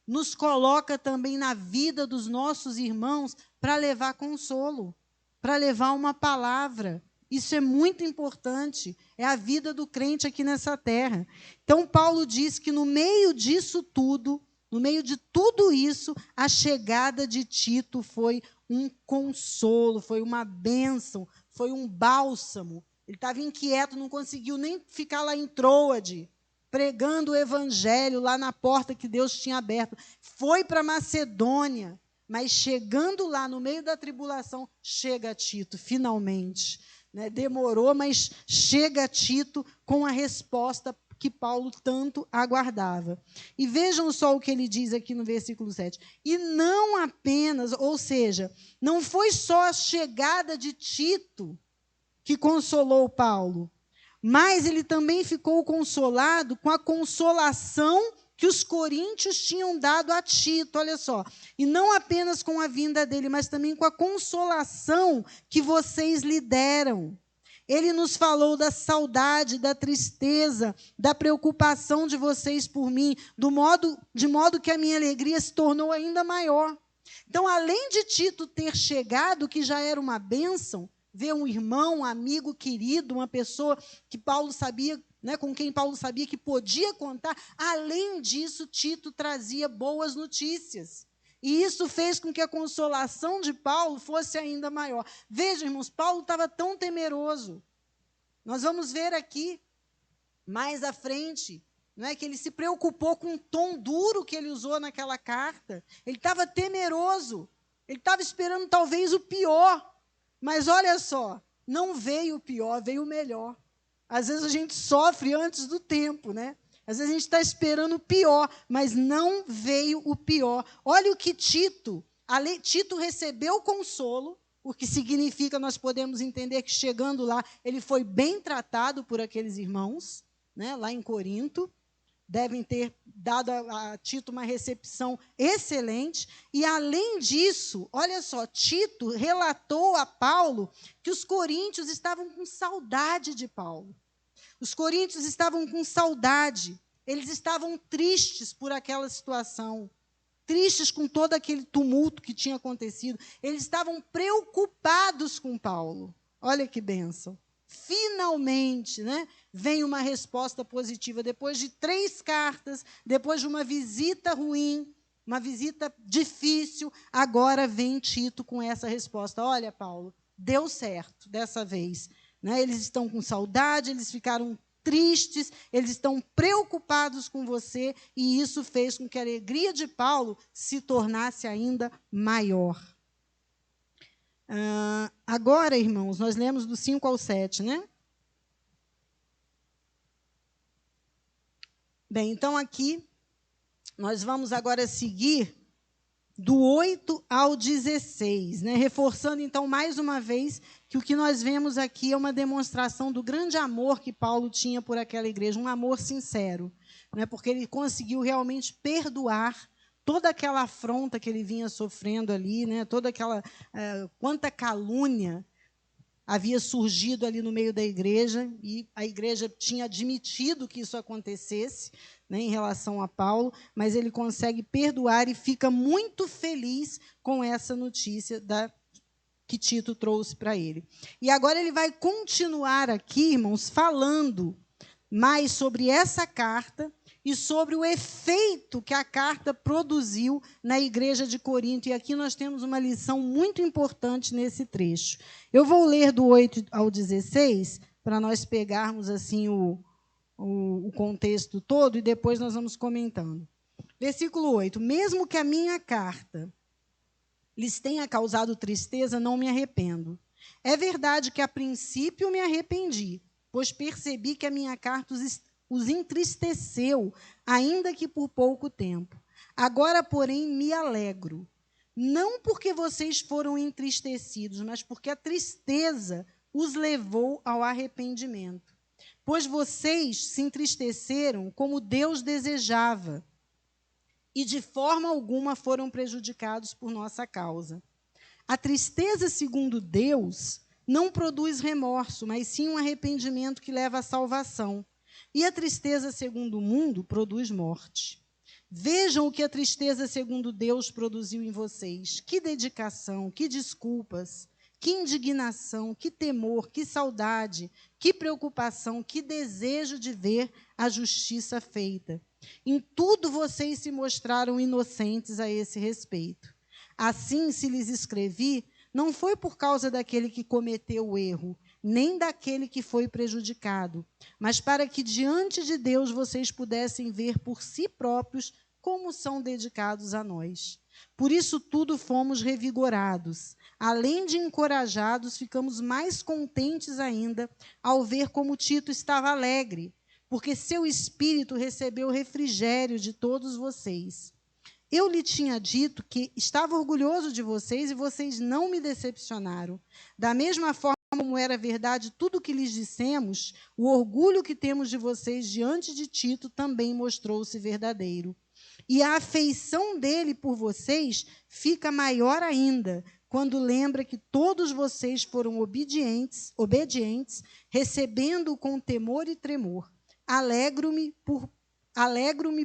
nos coloca também na vida dos nossos irmãos para levar consolo, para levar uma palavra. Isso é muito importante, é a vida do crente aqui nessa terra. Então, Paulo diz que no meio disso tudo, no meio de tudo isso, a chegada de Tito foi um consolo, foi uma bênção, foi um bálsamo. Ele estava inquieto, não conseguiu nem ficar lá em Troade, pregando o evangelho lá na porta que Deus tinha aberto. Foi para Macedônia, mas chegando lá no meio da tribulação, chega Tito, finalmente. Né? Demorou, mas chega Tito com a resposta que Paulo tanto aguardava. E vejam só o que ele diz aqui no versículo 7. E não apenas, ou seja, não foi só a chegada de Tito que consolou Paulo, mas ele também ficou consolado com a consolação que os coríntios tinham dado a Tito, olha só. E não apenas com a vinda dele, mas também com a consolação que vocês lhe deram. Ele nos falou da saudade, da tristeza, da preocupação de vocês por mim, de modo que a minha alegria se tornou ainda maior. Então, além de Tito ter chegado, que já era uma bênção, ver um irmão, um amigo querido, uma pessoa que Paulo sabia, né, com quem Paulo sabia que podia contar, além disso, Tito trazia boas notícias. E isso fez com que a consolação de Paulo fosse ainda maior. Vejam, irmãos, Paulo estava tão temeroso. Nós vamos ver aqui, mais à frente, não é, que ele se preocupou com o tom duro que ele usou naquela carta. Ele estava temeroso. Ele estava esperando talvez o pior. Mas olha só, não veio o pior, veio o melhor. Às vezes a gente sofre antes do tempo, né? Às vezes a gente está esperando o pior, mas não veio o pior. Olha o que Tito recebeu consolo, o que significa, nós podemos entender que chegando lá, ele foi bem tratado por aqueles irmãos, né, lá em Corinto. Devem ter dado a Tito uma recepção excelente. E, além disso, olha só, Tito relatou a Paulo que os coríntios estavam com saudade de Paulo. Os coríntios estavam com saudade, eles estavam tristes por aquela situação, tristes com todo aquele tumulto que tinha acontecido. Eles estavam preocupados com Paulo. Olha que bênção. Finalmente, né, vem uma resposta positiva. Depois de 3 cartas, depois de uma visita ruim, uma visita difícil, agora vem Tito com essa resposta. Olha, Paulo, deu certo dessa vez. Né? Eles estão com saudade, eles ficaram tristes, eles estão preocupados com você, e isso fez com que a alegria de Paulo se tornasse ainda maior. Agora, irmãos, nós lemos do 5 ao 7, né? Bem, então aqui, nós vamos agora seguir do 8 ao 16, né? Reforçando, então, mais uma vez, que o que nós vemos aqui é uma demonstração do grande amor que Paulo tinha por aquela igreja, um amor sincero, né? Porque ele conseguiu realmente perdoar toda aquela afronta que ele vinha sofrendo ali, né? Toda aquela quanta calúnia havia surgido ali no meio da igreja, e a igreja tinha admitido que isso acontecesse, né, em relação a Paulo, mas ele consegue perdoar e fica muito feliz com essa notícia que Tito trouxe para ele. E agora ele vai continuar aqui, irmãos, falando mais sobre essa carta e sobre o efeito que a carta produziu na igreja de Corinto. E aqui nós temos uma lição muito importante nesse trecho. Eu vou ler do 8 ao 16, para nós pegarmos assim o contexto todo, e depois nós vamos comentando. Versículo 8. Mesmo que a minha carta lhes tenha causado tristeza, não me arrependo. É verdade que, a princípio, me arrependi, pois percebi que a minha carta os entristeceu, ainda que por pouco tempo. Agora, porém, me alegro, não porque vocês foram entristecidos, mas porque a tristeza os levou ao arrependimento. Pois vocês se entristeceram como Deus desejava, e de forma alguma foram prejudicados por nossa causa. A tristeza, segundo Deus, não produz remorso, mas sim um arrependimento que leva à salvação. E a tristeza, segundo o mundo, produz morte. Vejam o que a tristeza, segundo Deus, produziu em vocês. Que dedicação, que desculpas, que indignação, que temor, que saudade, que preocupação, que desejo de ver a justiça feita. Em tudo vocês se mostraram inocentes a esse respeito. Assim, se lhes escrevi, não foi por causa daquele que cometeu o erro, nem daquele que foi prejudicado, mas para que diante de Deus vocês pudessem ver por si próprios como são dedicados a nós. Por isso tudo fomos revigorados. Além de encorajados, ficamos mais contentes ainda ao ver como Tito estava alegre, porque seu espírito recebeu refrigério de todos vocês. Eu lhe tinha dito que estava orgulhoso de vocês e vocês não me decepcionaram. Da mesma forma como era verdade tudo o que lhes dissemos, o orgulho que temos de vocês diante de Tito também mostrou-se verdadeiro. E a afeição dele por vocês fica maior ainda, quando lembra que todos vocês foram obedientes, recebendo-o com temor e tremor. Alegro-me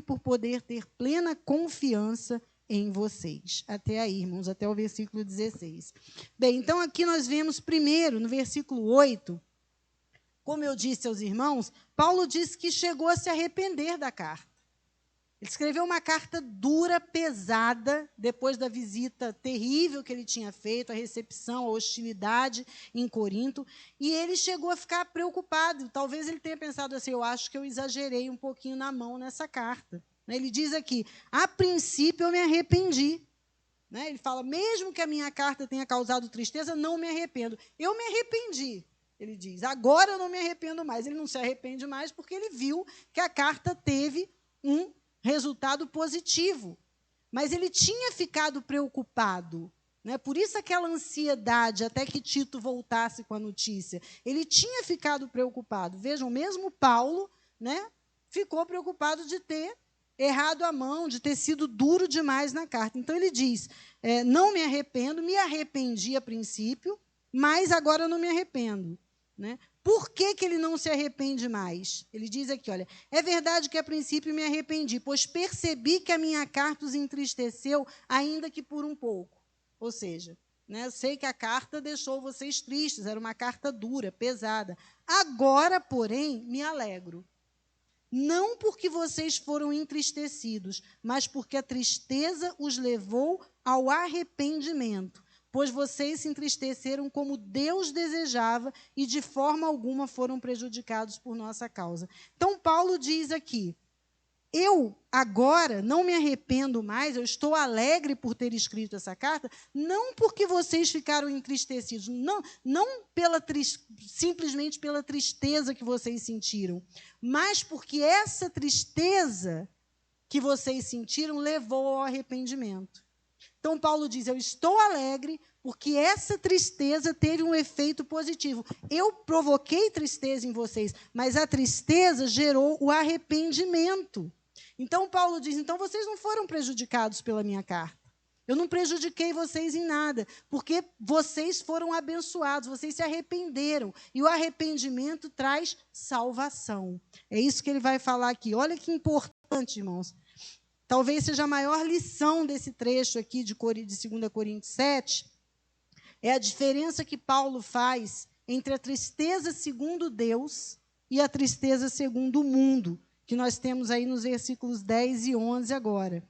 por poder ter plena confiança em vocês. Até aí, irmãos, até o versículo 16. Bem, então aqui nós vemos primeiro, no versículo 8, como eu disse aos irmãos, Paulo disse que chegou a se arrepender da carta. Ele escreveu uma carta dura, pesada, depois da visita terrível que ele tinha feito, a recepção, a hostilidade em Corinto, e ele chegou a ficar preocupado. Talvez ele tenha pensado assim, eu acho que eu exagerei um pouquinho na mão nessa carta. Ele diz aqui, a princípio eu me arrependi. Ele fala, mesmo que a minha carta tenha causado tristeza, não me arrependo. Eu me arrependi, ele diz, agora eu não me arrependo mais. Ele não se arrepende mais porque ele viu que a carta teve um resultado positivo, mas ele tinha ficado preocupado, por isso aquela ansiedade até que Tito voltasse com a notícia. Ele tinha ficado preocupado. Vejam, mesmo Paulo ficou preocupado de ter errado a mão, de ter sido duro demais na carta. Então ele diz, não me arrependo, me arrependi a princípio, mas agora eu não me arrependo. Por que ele não se arrepende mais? Ele diz aqui, olha, é verdade que a princípio me arrependi, pois percebi que a minha carta os entristeceu, ainda que por um pouco. Ou seja, eu sei que a carta deixou vocês tristes, era uma carta dura, pesada. Agora, porém, me alegro. Não porque vocês foram entristecidos, mas porque a tristeza os levou ao arrependimento. Pois vocês se entristeceram como Deus desejava e de forma alguma foram prejudicados por nossa causa. Então, Paulo diz aqui, eu agora não me arrependo mais, eu estou alegre por ter escrito essa carta, não porque vocês ficaram entristecidos, não simplesmente pela tristeza que vocês sentiram, mas porque essa tristeza que vocês sentiram levou ao arrependimento. Então, Paulo diz, eu estou alegre porque essa tristeza teve um efeito positivo. Eu provoquei tristeza em vocês, mas a tristeza gerou o arrependimento. Então, Paulo diz, então vocês não foram prejudicados pela minha carta. Eu não prejudiquei vocês em nada, porque vocês foram abençoados, vocês se arrependeram. E o arrependimento traz salvação. É isso que ele vai falar aqui. Olha que importante, irmãos. Talvez seja a maior lição desse trecho aqui de 2 Coríntios 7, é a diferença que Paulo faz entre a tristeza segundo Deus e a tristeza segundo o mundo, que nós temos aí nos versículos 10 e 11 agora.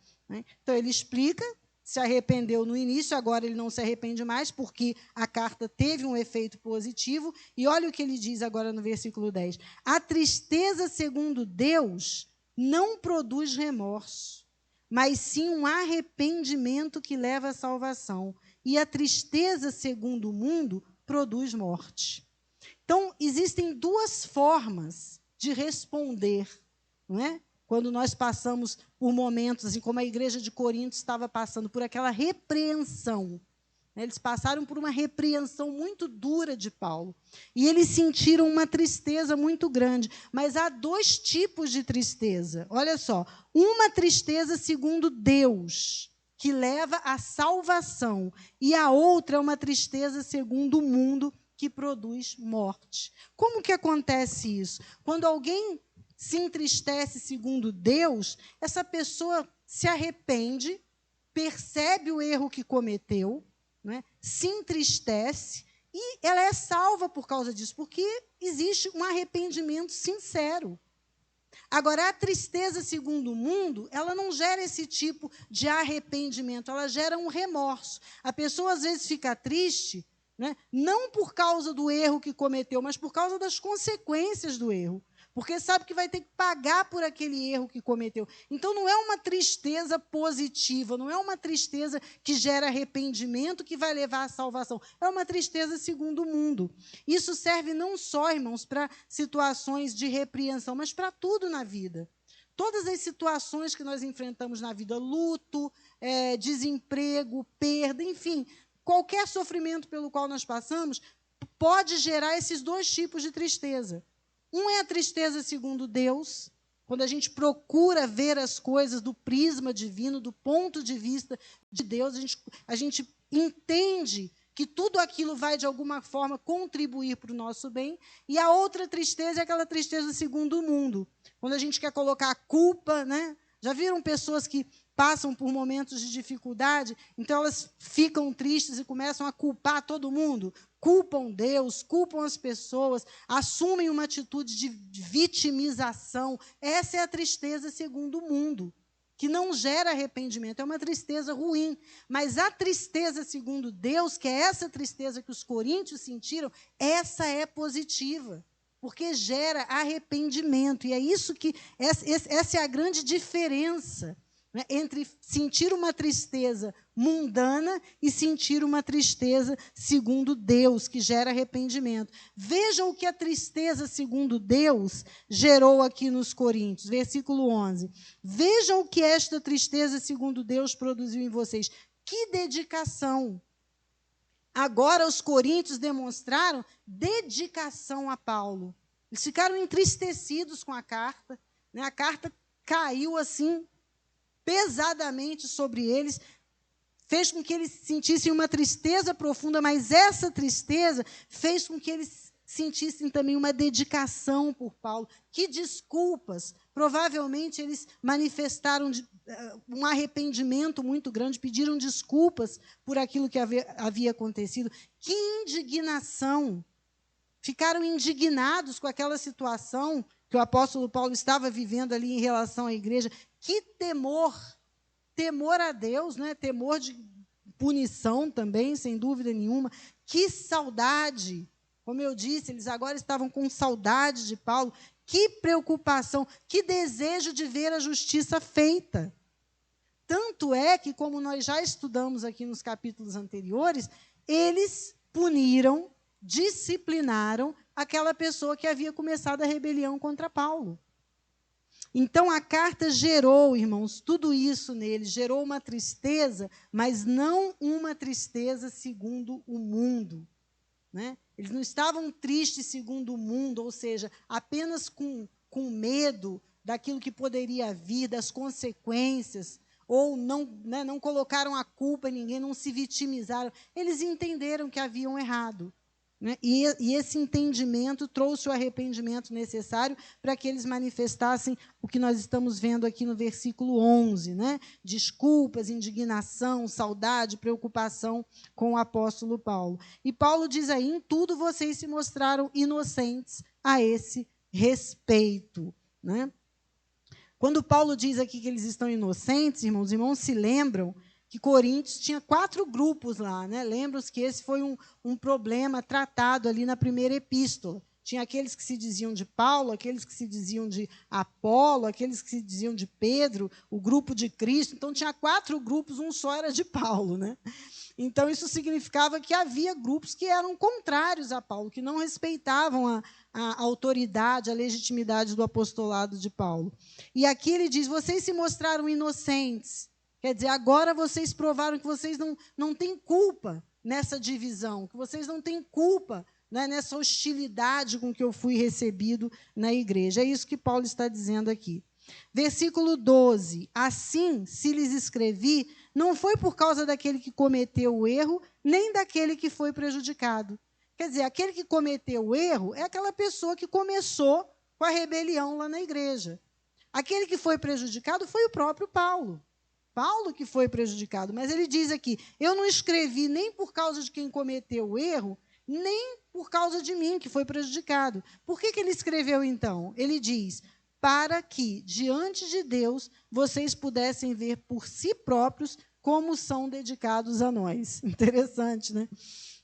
Então, ele explica, se arrependeu no início, agora ele não se arrepende mais, porque a carta teve um efeito positivo, e olha o que ele diz agora no versículo 10. A tristeza segundo Deus não produz remorso, mas sim um arrependimento que leva à salvação, e a tristeza segundo o mundo produz morte. Então, existem duas formas de responder, não é? Quando nós passamos por momentos, assim como a igreja de Corinto estava passando por aquela repreensão. Eles passaram por uma repreensão muito dura de Paulo. E eles sentiram uma tristeza muito grande. Mas há dois tipos de tristeza. Olha só. Uma tristeza segundo Deus, que leva à salvação. E a outra é uma tristeza segundo o mundo, que produz morte. Como que acontece isso? Quando alguém se entristece segundo Deus, essa pessoa se arrepende, percebe o erro que cometeu, né, se entristece e ela é salva por causa disso, porque existe um arrependimento sincero. Agora, a tristeza segundo o mundo, ela não gera esse tipo de arrependimento, ela gera um remorso. A pessoa, às vezes, fica triste, né, não por causa do erro que cometeu, mas por causa das consequências do erro. Porque sabe que vai ter que pagar por aquele erro que cometeu. Então, não é uma tristeza positiva, não é uma tristeza que gera arrependimento, que vai levar à salvação. É uma tristeza segundo o mundo. Isso serve não só, irmãos, para situações de repreensão, mas para tudo na vida. Todas as situações que nós enfrentamos na vida, luto, desemprego, perda, enfim, qualquer sofrimento pelo qual nós passamos, pode gerar esses dois tipos de tristeza. Um é a tristeza segundo Deus, quando a gente procura ver as coisas do prisma divino, do ponto de vista de Deus, a gente entende que tudo aquilo vai, de alguma forma, contribuir para o nosso bem. E a outra tristeza é aquela tristeza segundo o mundo, quando a gente quer colocar a culpa, né? Já viram pessoas que passam por momentos de dificuldade, então elas ficam tristes e começam a culpar todo mundo? Culpam Deus, culpam as pessoas, assumem uma atitude de vitimização. Essa é a tristeza segundo o mundo, que não gera arrependimento, é uma tristeza ruim. Mas a tristeza segundo Deus, que é essa tristeza que os coríntios sentiram, essa é positiva, porque gera arrependimento. E é isso que, essa é a grande diferença, né, entre sentir uma tristeza mundana e sentir uma tristeza segundo Deus, que gera arrependimento. Vejam o que a tristeza segundo Deus gerou aqui nos Coríntios, versículo 11. Vejam o que esta tristeza segundo Deus produziu em vocês. Que dedicação! Agora os coríntios demonstraram dedicação a Paulo. Eles ficaram entristecidos com a carta, né? A carta caiu assim pesadamente sobre eles, fez com que eles sentissem uma tristeza profunda, mas essa tristeza fez com que eles sentissem também uma dedicação por Paulo. Que desculpas! Provavelmente eles manifestaram um arrependimento muito grande, pediram desculpas por aquilo que havia acontecido. Que indignação! Ficaram indignados com aquela situação que o apóstolo Paulo estava vivendo ali em relação à igreja. Que temor! Temor a Deus, né? Temor de punição também, sem dúvida nenhuma. Que saudade! Como eu disse, eles agora estavam com saudade de Paulo. Que preocupação, que desejo de ver a justiça feita. Tanto é que, como nós já estudamos aqui nos capítulos anteriores, eles puniram, disciplinaram aquela pessoa que havia começado a rebelião contra Paulo. Então, a carta gerou, irmãos, tudo isso neles, gerou uma tristeza, mas não uma tristeza segundo o mundo, né? Eles não estavam tristes segundo o mundo, ou seja, apenas com medo daquilo que poderia vir, das consequências, ou não, né, não colocaram a culpa em ninguém, não se vitimizaram. Eles entenderam que haviam errado, né? E esse entendimento trouxe o arrependimento necessário para que eles manifestassem o que nós estamos vendo aqui no versículo 11, né? Desculpas, indignação, saudade, preocupação com o apóstolo Paulo. E Paulo diz aí, em tudo vocês se mostraram inocentes a esse respeito, né? Quando Paulo diz aqui que eles estão inocentes, irmãos, os irmãos se lembram que Coríntios tinha 4 grupos lá, né? Lembram-se que esse foi um problema tratado ali na primeira epístola. Tinha aqueles que se diziam de Paulo, aqueles que se diziam de Apolo, aqueles que se diziam de Pedro, o grupo de Cristo. Então, tinha 4 grupos, um só era de Paulo, né? Então, isso significava que havia grupos que eram contrários a Paulo, que não respeitavam a autoridade, a legitimidade do apostolado de Paulo. E aqui ele diz, vocês se mostraram inocentes. Quer dizer, agora vocês provaram que vocês não têm culpa nessa divisão, que vocês não têm culpa, né, nessa hostilidade com que eu fui recebido na igreja. É isso que Paulo está dizendo aqui. Versículo 12. Assim, se lhes escrevi, não foi por causa daquele que cometeu o erro, nem daquele que foi prejudicado. Quer dizer, aquele que cometeu o erro é aquela pessoa que começou com a rebelião lá na igreja. Aquele que foi prejudicado foi o próprio Paulo. Paulo que foi prejudicado. Mas ele diz aqui, eu não escrevi nem por causa de quem cometeu o erro, nem por causa de mim, que foi prejudicado. Por que ele escreveu, então? Ele diz, para que, diante de Deus, vocês pudessem ver por si próprios como são dedicados a nós. Interessante, né?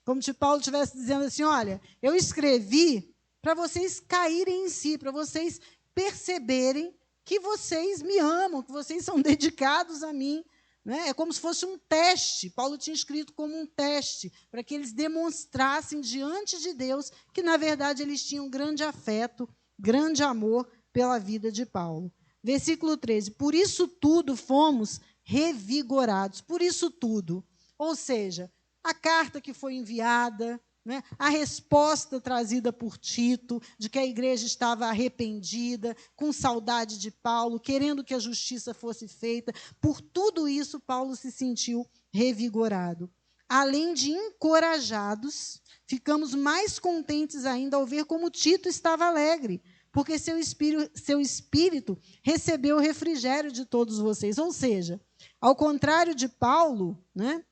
Como se Paulo estivesse dizendo assim, olha, eu escrevi para vocês caírem em si, para vocês perceberem que vocês me amam, que vocês são dedicados a mim. Né? É como se fosse um teste. Paulo tinha escrito como um teste, para que eles demonstrassem diante de Deus que, na verdade, eles tinham grande afeto, grande amor pela vida de Paulo. Versículo 13. Por isso tudo fomos revigorados. Por isso tudo. Ou seja, a carta que foi enviada, né, a resposta trazida por Tito, de que a igreja estava arrependida, com saudade de Paulo, querendo que a justiça fosse feita. Por tudo isso, Paulo se sentiu revigorado. Além de encorajados, ficamos mais contentes ainda ao ver como Tito estava alegre, porque seu espírito recebeu o refrigério de todos vocês. Ou seja, ao contrário de Paulo, né,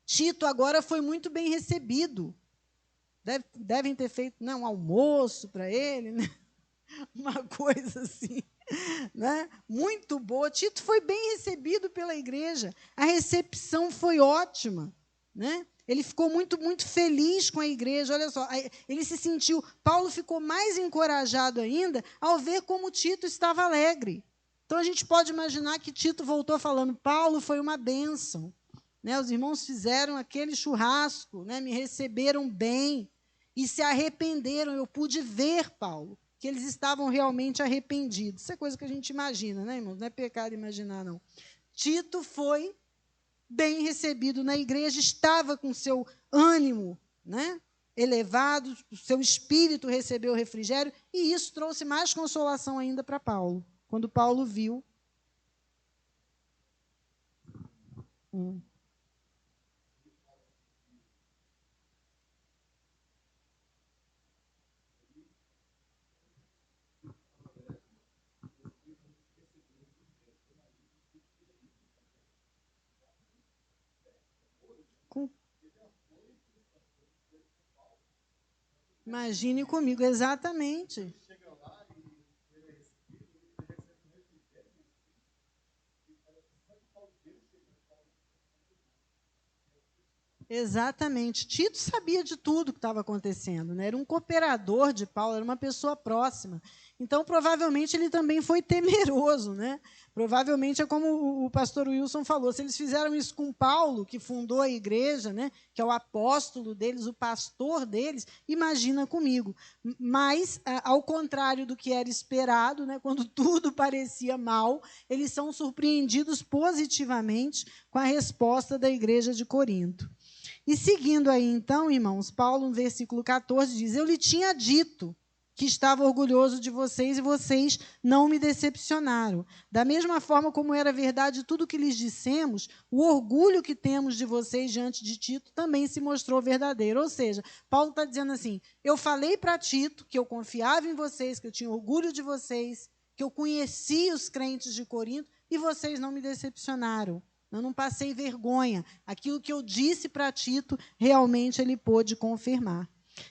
Tito agora foi muito bem recebido. Devem ter feito, né, um almoço para ele, né? Uma coisa assim, né? Muito boa. Tito foi bem recebido pela igreja. A recepção foi ótima, né? Ele ficou muito, muito feliz com a igreja. Olha só, ele se sentiu. Paulo ficou mais encorajado ainda ao ver como Tito estava alegre. Então a gente pode imaginar que Tito voltou falando: Paulo foi uma bênção. Né, os irmãos fizeram aquele churrasco, né, me receberam bem e se arrependeram. Eu pude ver, Paulo, que eles estavam realmente arrependidos. Isso é coisa que a gente imagina, né, irmãos? Não é pecado imaginar, não. Tito foi bem recebido na igreja, estava com seu ânimo, né, elevado, o seu espírito recebeu refrigério, e isso trouxe mais consolação ainda para Paulo, quando Paulo viu. Imagine comigo, exatamente. Exatamente. Tito sabia de tudo que estava acontecendo, né? Era um cooperador de Paulo, era uma pessoa próxima. Então, provavelmente, ele também foi temeroso, né? Provavelmente é como o pastor Wilson falou, se eles fizeram isso com Paulo, que fundou a igreja, né? Que é o apóstolo deles, o pastor deles, imagina comigo. Mas, ao contrário do que era esperado, né? Quando tudo parecia mal, eles são surpreendidos positivamente com a resposta da igreja de Corinto. E seguindo aí, então, irmãos, Paulo, no versículo 14, diz: eu lhe tinha dito que estava orgulhoso de vocês e vocês não me decepcionaram. Da mesma forma como era verdade tudo o que lhes dissemos, o orgulho que temos de vocês diante de Tito também se mostrou verdadeiro. Ou seja, Paulo está dizendo assim, eu falei para Tito que eu confiava em vocês, que eu tinha orgulho de vocês, que eu conhecia os crentes de Corinto, e vocês não me decepcionaram. Eu não passei vergonha. Aquilo que eu disse para Tito, realmente ele pôde confirmar.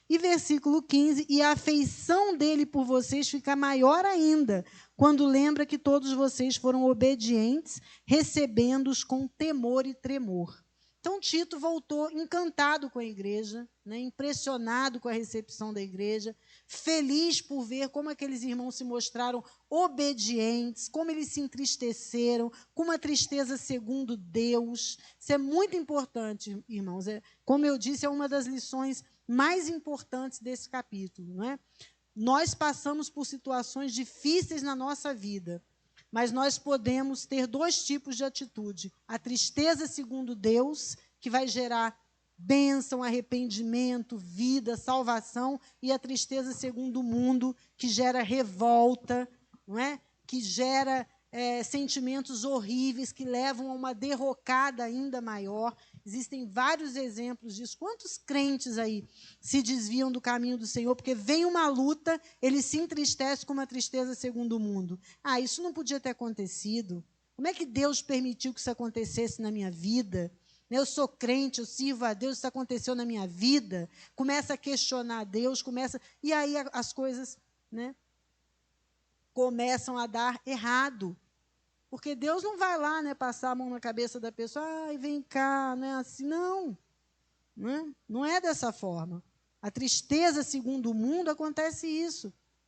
E versículo 15, e a afeição dele por vocês fica maior ainda, quando lembra que todos vocês foram obedientes, recebendo-os com temor e tremor. Então, Tito voltou encantado com a igreja, né, impressionado com a recepção da igreja, feliz por ver como aqueles irmãos se mostraram obedientes, como eles se entristeceram, com uma tristeza segundo Deus. Isso é muito importante, irmãos. Como eu disse, é uma das lições mais importantes desse capítulo, não é? Nós passamos por situações difíceis na nossa vida, mas nós podemos ter dois tipos de atitude. A tristeza segundo Deus, que vai gerar bênção, arrependimento, vida, salvação, e a tristeza segundo o mundo, que gera revolta, não é? Que gera sentimentos horríveis, que levam a uma derrocada ainda maior. Existem vários exemplos disso. Quantos crentes aí se desviam do caminho do Senhor, porque vem uma luta, ele se entristece com uma tristeza segundo o mundo. Ah, isso não podia ter acontecido. Como é que Deus permitiu que isso acontecesse na minha vida? Eu sou crente, eu sirvo a Deus, isso aconteceu na minha vida. Começa a questionar Deus, e aí as coisas, né, começam a dar errado. Porque Deus não vai lá, né, passar a mão na cabeça da pessoa, ai, vem cá, não é assim, não. Não é dessa forma. A tristeza, segundo o mundo, acontece isso.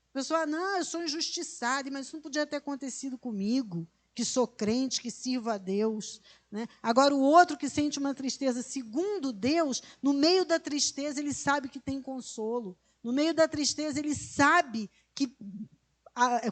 A pessoa, não, eu sou injustiçada, mas isso não podia ter acontecido comigo, que sou crente, que sirvo a Deus. Né? Agora, o outro que sente uma tristeza segundo Deus, no meio da tristeza, ele sabe que tem consolo. No meio da tristeza, ele sabe que,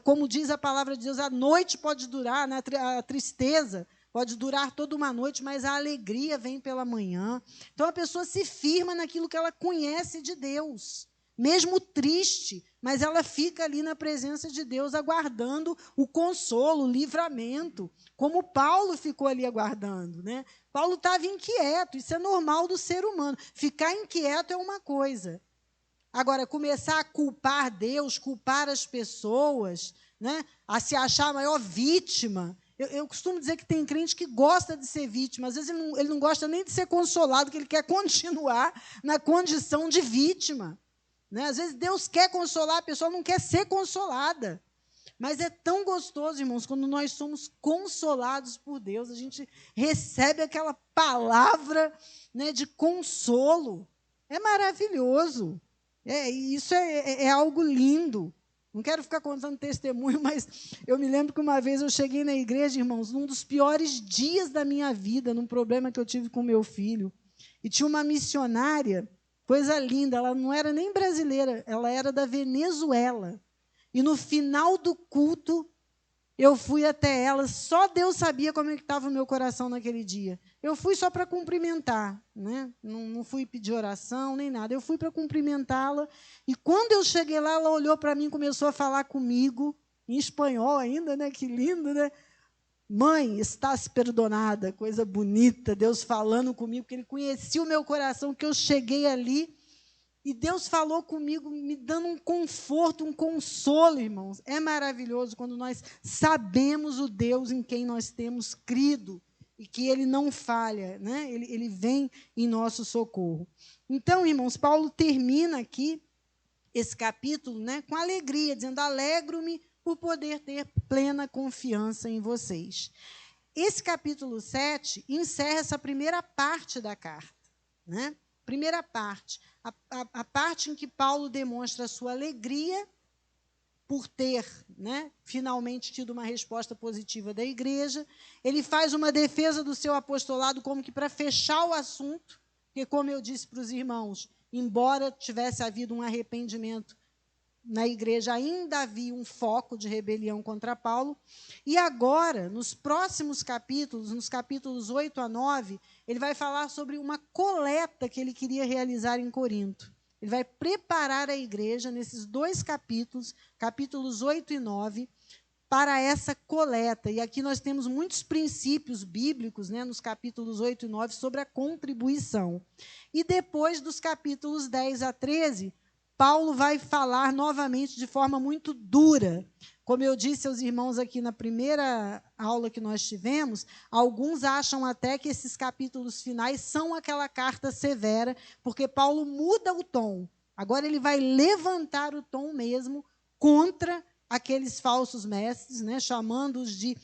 como diz a palavra de Deus, a noite pode durar, né? A tristeza pode durar toda uma noite, mas a alegria vem pela manhã. Então, a pessoa se firma naquilo que ela conhece de Deus, mesmo triste, mas ela fica ali na presença de Deus, aguardando o consolo, o livramento, como Paulo ficou ali aguardando. Né? Paulo estava inquieto, isso é normal do ser humano. Ficar inquieto é uma coisa. Agora, começar a culpar Deus, culpar as pessoas, né? A se achar a maior vítima. Eu costumo dizer que tem crente que gosta de ser vítima. Às vezes ele não gosta nem de ser consolado, que ele quer continuar na condição de vítima. Né? Às vezes Deus quer consolar, a pessoa não quer ser consolada. Mas é tão gostoso, irmãos, quando nós somos consolados por Deus, a gente recebe aquela palavra, né, de consolo. É maravilhoso. Isso é algo lindo. Não quero ficar contando testemunho, mas eu me lembro que uma vez eu cheguei na igreja, irmãos, num dos piores dias da minha vida, num problema que eu tive com meu filho. E tinha uma missionária, coisa linda, ela não era nem brasileira, ela era da Venezuela. E no final do culto, eu fui até ela, só Deus sabia como é que estava o meu coração naquele dia. Eu fui só para cumprimentar, né? Não fui pedir oração, nem nada. Eu fui para cumprimentá-la, e quando eu cheguei lá, ela olhou para mim e começou a falar comigo, em espanhol ainda, né? Que lindo, né? Mãe, estás perdonada, coisa bonita, Deus falando comigo, porque Ele conhecia o meu coração, que eu cheguei ali, e Deus falou comigo, me dando um conforto, um consolo, irmãos. É maravilhoso quando nós sabemos o Deus em quem nós temos crido e que Ele não falha, né? Ele vem em nosso socorro. Então, irmãos, Paulo termina aqui esse capítulo, né, com alegria, dizendo: alegro-me por poder ter plena confiança em vocês. Esse capítulo 7 encerra essa primeira parte da carta, né? Primeira parte, a parte em que Paulo demonstra a sua alegria por ter, né, finalmente tido uma resposta positiva da igreja. Ele faz uma defesa do seu apostolado como que para fechar o assunto, porque, como eu disse para os irmãos, embora tivesse havido um arrependimento na igreja, ainda havia um foco de rebelião contra Paulo. E agora, nos próximos capítulos, nos capítulos 8 a 9, ele vai falar sobre uma coleta que ele queria realizar em Corinto. Ele vai preparar a igreja nesses dois capítulos, capítulos 8 e 9, para essa coleta. E aqui nós temos muitos princípios bíblicos, né, nos capítulos 8 e 9, sobre a contribuição. E depois dos capítulos 10 a 13, Paulo vai falar novamente de forma muito dura. Como eu disse aos irmãos aqui na primeira aula que nós tivemos, alguns acham até que esses capítulos finais são aquela carta severa, porque Paulo muda o tom. Agora ele vai levantar o tom mesmo contra aqueles falsos mestres, né, chamando-os de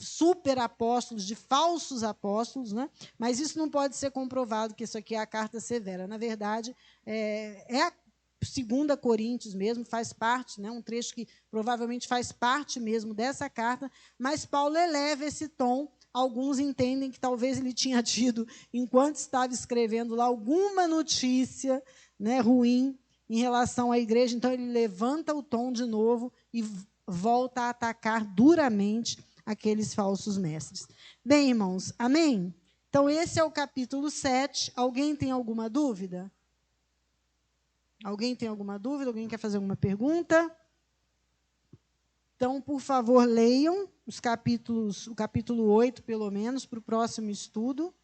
superapóstolos, de falsos apóstolos, né? Mas isso não pode ser comprovado, que isso aqui é a carta severa. Na verdade, é 2 Coríntios mesmo, faz parte, né, um trecho que provavelmente faz parte mesmo dessa carta, mas Paulo eleva esse tom. Alguns entendem que talvez ele tinha tido, enquanto estava escrevendo lá, alguma notícia, né, ruim em relação à igreja, então ele levanta o tom de novo e volta a atacar duramente aqueles falsos mestres. Bem, irmãos, amém? Então, esse é o capítulo 7. Alguém tem alguma dúvida? Alguém tem alguma dúvida? Alguém quer fazer alguma pergunta? Então, por favor, leiam o capítulo 8, pelo menos, para o próximo estudo.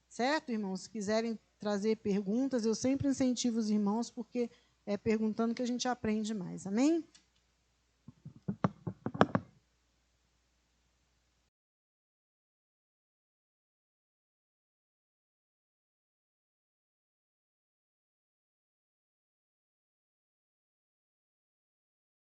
Certo, irmãos? Se quiserem trazer perguntas, eu sempre incentivo os irmãos, porque é perguntando que a gente aprende mais. Amém?